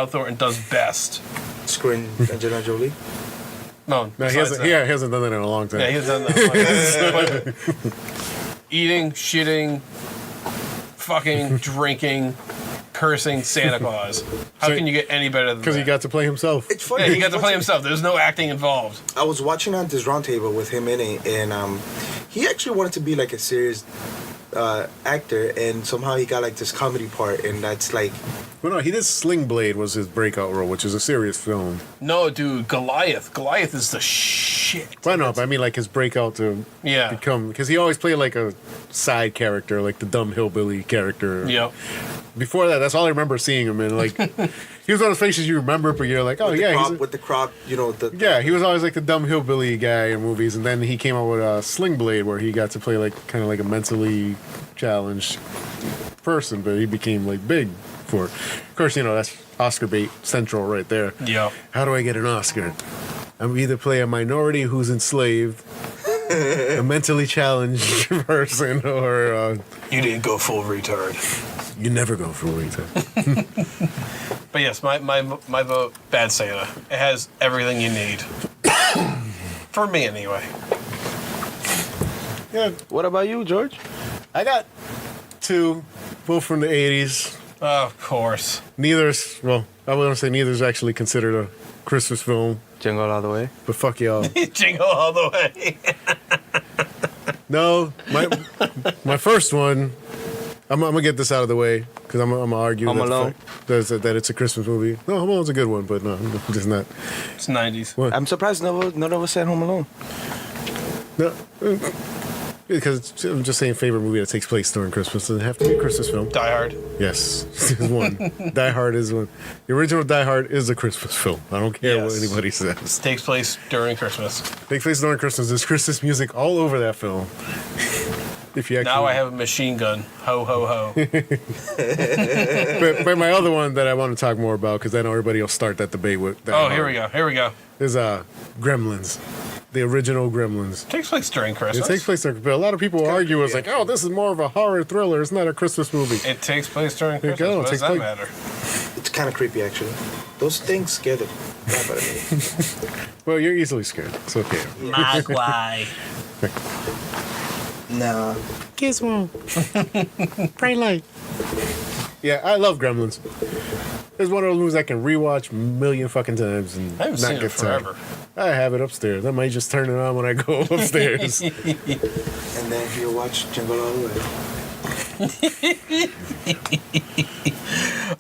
Thornton does best. Screen Angelina Jolie. No, No, he hasn't done that in a long time. Yeah, he's done that. Eating, shitting, fucking, drinking, cursing Santa Claus. How can you get any better than that? Because he got to play himself. It's funny. Yeah, he got to play himself. There's no acting involved. I was watching on this roundtable with him in it, and he actually wanted to be like a serious actor, and somehow he got like this comedy part, and that's like. Well, no, he did Sling Blade was his breakout role, which is a serious film. No, dude, Goliath. Goliath is the shit. Well, no, but I mean like his breakout to become, because he always played like a side character, like the dumb hillbilly character. Yep. Before that, that's all I remember seeing him in. Like, he was one of those faces you remember, but you're like, oh with yeah, with the crop, you know. Yeah, he was always like the dumb hillbilly guy in movies, and then he came out with Sling Blade, where he got to play like kind of like a mentally challenged person, but he became like big for it. Of course, you know that's Oscar bait central right there. Yeah. How do I get an Oscar? I'm either play a minority who's enslaved, a mentally challenged person, or you didn't go full retard. You never go full retard. But yes, my vote, Bad Santa. It has everything you need. For me, anyway. Yeah. What about you, George? I got 2, both from the 80s. Of course. Neither's, well, I wouldn't say neither's actually considered a Christmas film. Jingle All the Way. But fuck y'all. Jingle All the Way. No, my first one, I'm gonna get this out of the way because I'm gonna argue Home Alone. that it's a Christmas movie. No, Home Alone's a good one, but no, just not. It's 90s. What? I'm surprised none of us said Home Alone. No, because I'm just saying favorite movie that takes place during Christmas. Doesn't have to be a Christmas film. Die Hard. Yes, is one. Die Hard is one. The original Die Hard is a Christmas film. I don't care what anybody says. Takes place during Christmas. Takes place during Christmas. There's Christmas music all over that film. If you actually... Now I have a machine gun. Ho, ho, ho. but my other one that I want to talk more about, because I know everybody will start that debate with. Here we go. Is Gremlins. The original Gremlins. It takes place during Christmas. It takes place during, but a lot of people argue it's like, oh, this is more of a horror thriller. It's not a Christmas movie. It takes place during Christmas. What does that matter? It's kind of creepy, actually. Those things scare the crap out of me. Well, you're easily scared. It's okay. Mogwai. Nah. Gizmo. Bright light. Yeah, I love Gremlins. It's one of those movies I can rewatch a million fucking times and I haven't not seen get it forever. tired. I have it upstairs. I might just turn it on when I go upstairs. And then you watch Jingle All the Way.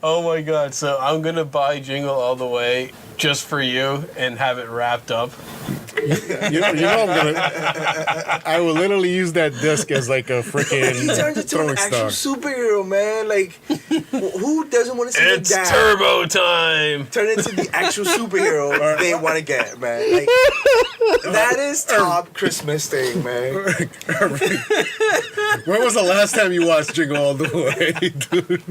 Oh my god, so I'm gonna buy Jingle All the Way just for you and have it wrapped up. You know I'm gonna. I will literally use that disc as like a freaking He turns into throwing an actual star. superhero, man. Like, who doesn't want to see It's their dad turbo time. turn into the actual superhero they want to get, man? Like, that is top Christmas thing, man. When was the last time you watched Jingle All the Way, dude?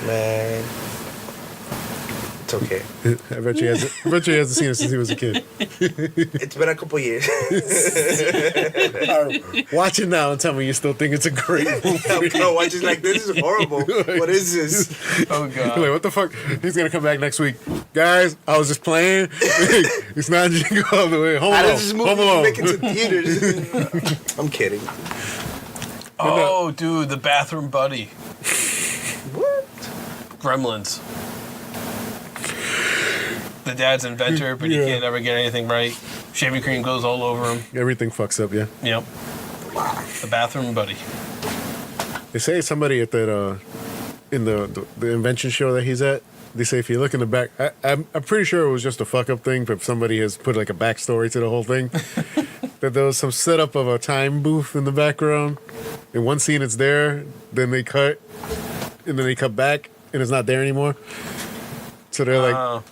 Man. It's okay. I bet you hasn't seen it since he was a kid. It's been a couple years. Watch it now and tell me you still think it's a great movie. I'm gonna watch it like, this is horrible. What is this? Oh god. Like, what the fuck? He's gonna come back next week. Guys, I was just playing. It's not Jingle All the Way. Home How Alone. does this movie Home Alone. make it to theaters? I'm kidding. Oh, dude, the bathroom buddy. What? Gremlins. The dad's inventor, but he can't ever get anything right. Shaving cream goes all over him. Everything fucks up, yeah. Yep. The bathroom buddy. They say somebody at that in the invention show that he's at. They say if you look in the back, I'm pretty sure it was just a fuck up thing, but somebody has put like a backstory to the whole thing. That there was some setup of a time booth in the background. In one scene, it's there. Then they cut, and then they cut back, and it's not there anymore. So they're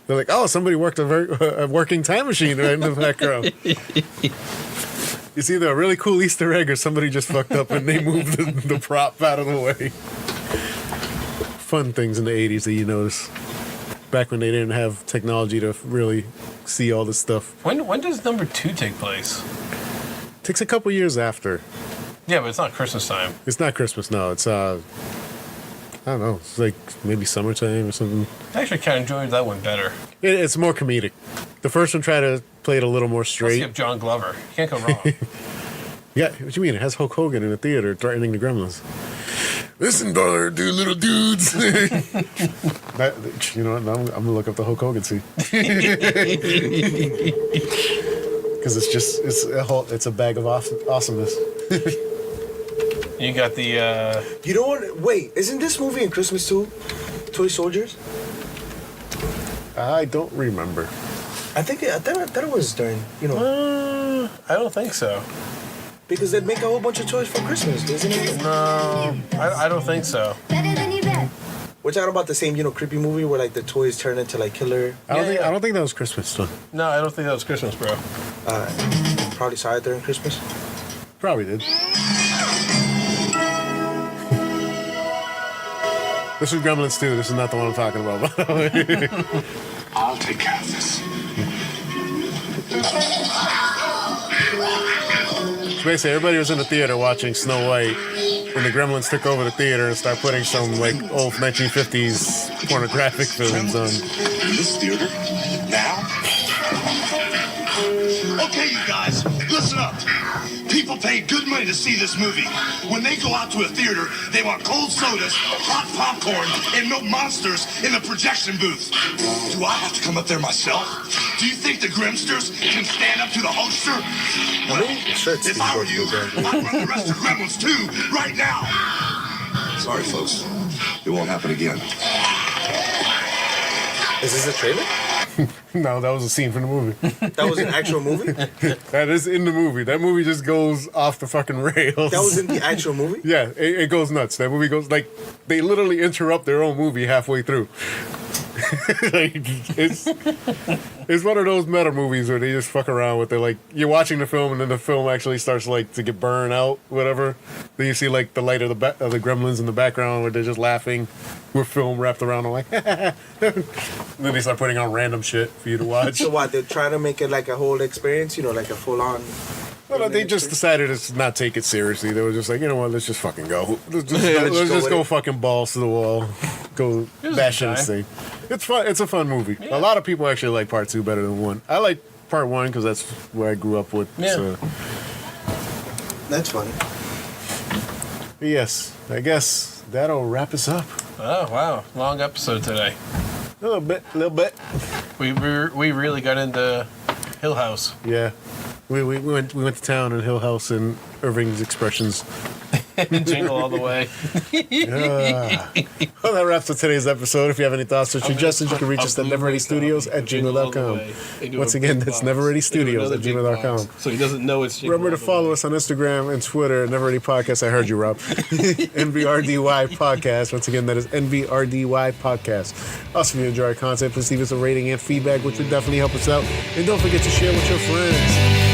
like, oh, somebody worked a working time machine right in the background. It's either a really cool Easter egg or somebody just fucked up and they moved the prop out of the way. Fun things in the 80s that you notice. Back when they didn't have technology to really see all this stuff. When does number 2 take place? Takes a couple years after. Yeah, but it's not Christmas time. It's not Christmas, no. It's I don't know. It's like maybe summertime or something. I actually kind of enjoyed that one better. It's more comedic. The first one tried to play it a little more straight. Let's skip John Glover. You can't go wrong. Yeah, what do you mean? It has Hulk Hogan in the theater threatening the Gremlins. Listen, brother, little dudes. You know what? I'm gonna look up the Hulk Hogan scene. Because it's a bag of awesomeness. You got the. You know what? Wait, isn't this movie in Christmas too? Toy Soldiers? I don't remember. I thought it was during, I don't think so. Because they make a whole bunch of toys for Christmas, isn't it? No, I don't think so. Better than you bet. We're talking about the same, creepy movie where like the toys turn into like killer. I don't think that was Christmas still. No, I don't think that was Christmas, bro. Probably saw it during Christmas. Probably did. This is Gremlins 2. This is not the one I'm talking about. I'll take care of this. So basically, everybody was in the theater watching Snow White when the Gremlins took over the theater and started putting some like old 1950s pornographic films on. In this theater? Now? Okay, you guys, listen up. People pay good money to see this movie. When they go out to a theater, they want cold sodas, hot popcorn, and no monsters in the projection booth. Do I have to come up there myself? Do you think the Grimsters can stand up to the hoster? Well, if I were you, I'd run the rest of Gremlins too, right now. Sorry, folks. It won't happen again. Is this a trailer? No, that was a scene from the movie. That was an actual movie? That is in the movie. That movie just goes off the fucking rails. That was in the actual movie? Yeah, it goes nuts. That movie goes, like, they literally interrupt their own movie halfway through. Like, it's one of those meta movies where they just fuck around with it. Like, you're watching the film and then the film actually starts, like, to get burned out, whatever. Then you see, like, the light of the Gremlins in the background where they're just laughing with film wrapped around them, like, and then they start putting on random shit for you to watch. So what, they're trying to make it like a whole experience, like a full-on... Well, they just decided to not take it seriously. They were just like, you know what, let's just fucking go. Let's just go fucking balls to the wall. Go bash it and see. It's fun. It's a fun movie. Yeah. A lot of people actually like part 2 better than 1. I like part 1 because that's where I grew up with. Yeah. So. That's funny. Yes, I guess that'll wrap us up. Oh, wow. Long episode today. A little bit. We really got into Hill House. Yeah. We went to town in Hill House and Earving's Expressions. Jingle all the way. Well, that wraps up today's episode. If you have any thoughts or suggestions, you can reach us at neverreadystudios@gmail.com. Once again, that's neverreadystudios@gmail.com. So he doesn't know it's Remember to follow us on Instagram and Twitter, Never Ready Podcast. I heard you, Rob. NVRDY Podcast. Once again, that is NVRDY Podcast. Also, if you enjoy our content, please leave us a rating and feedback, which would definitely help us out. And don't forget to share with your friends.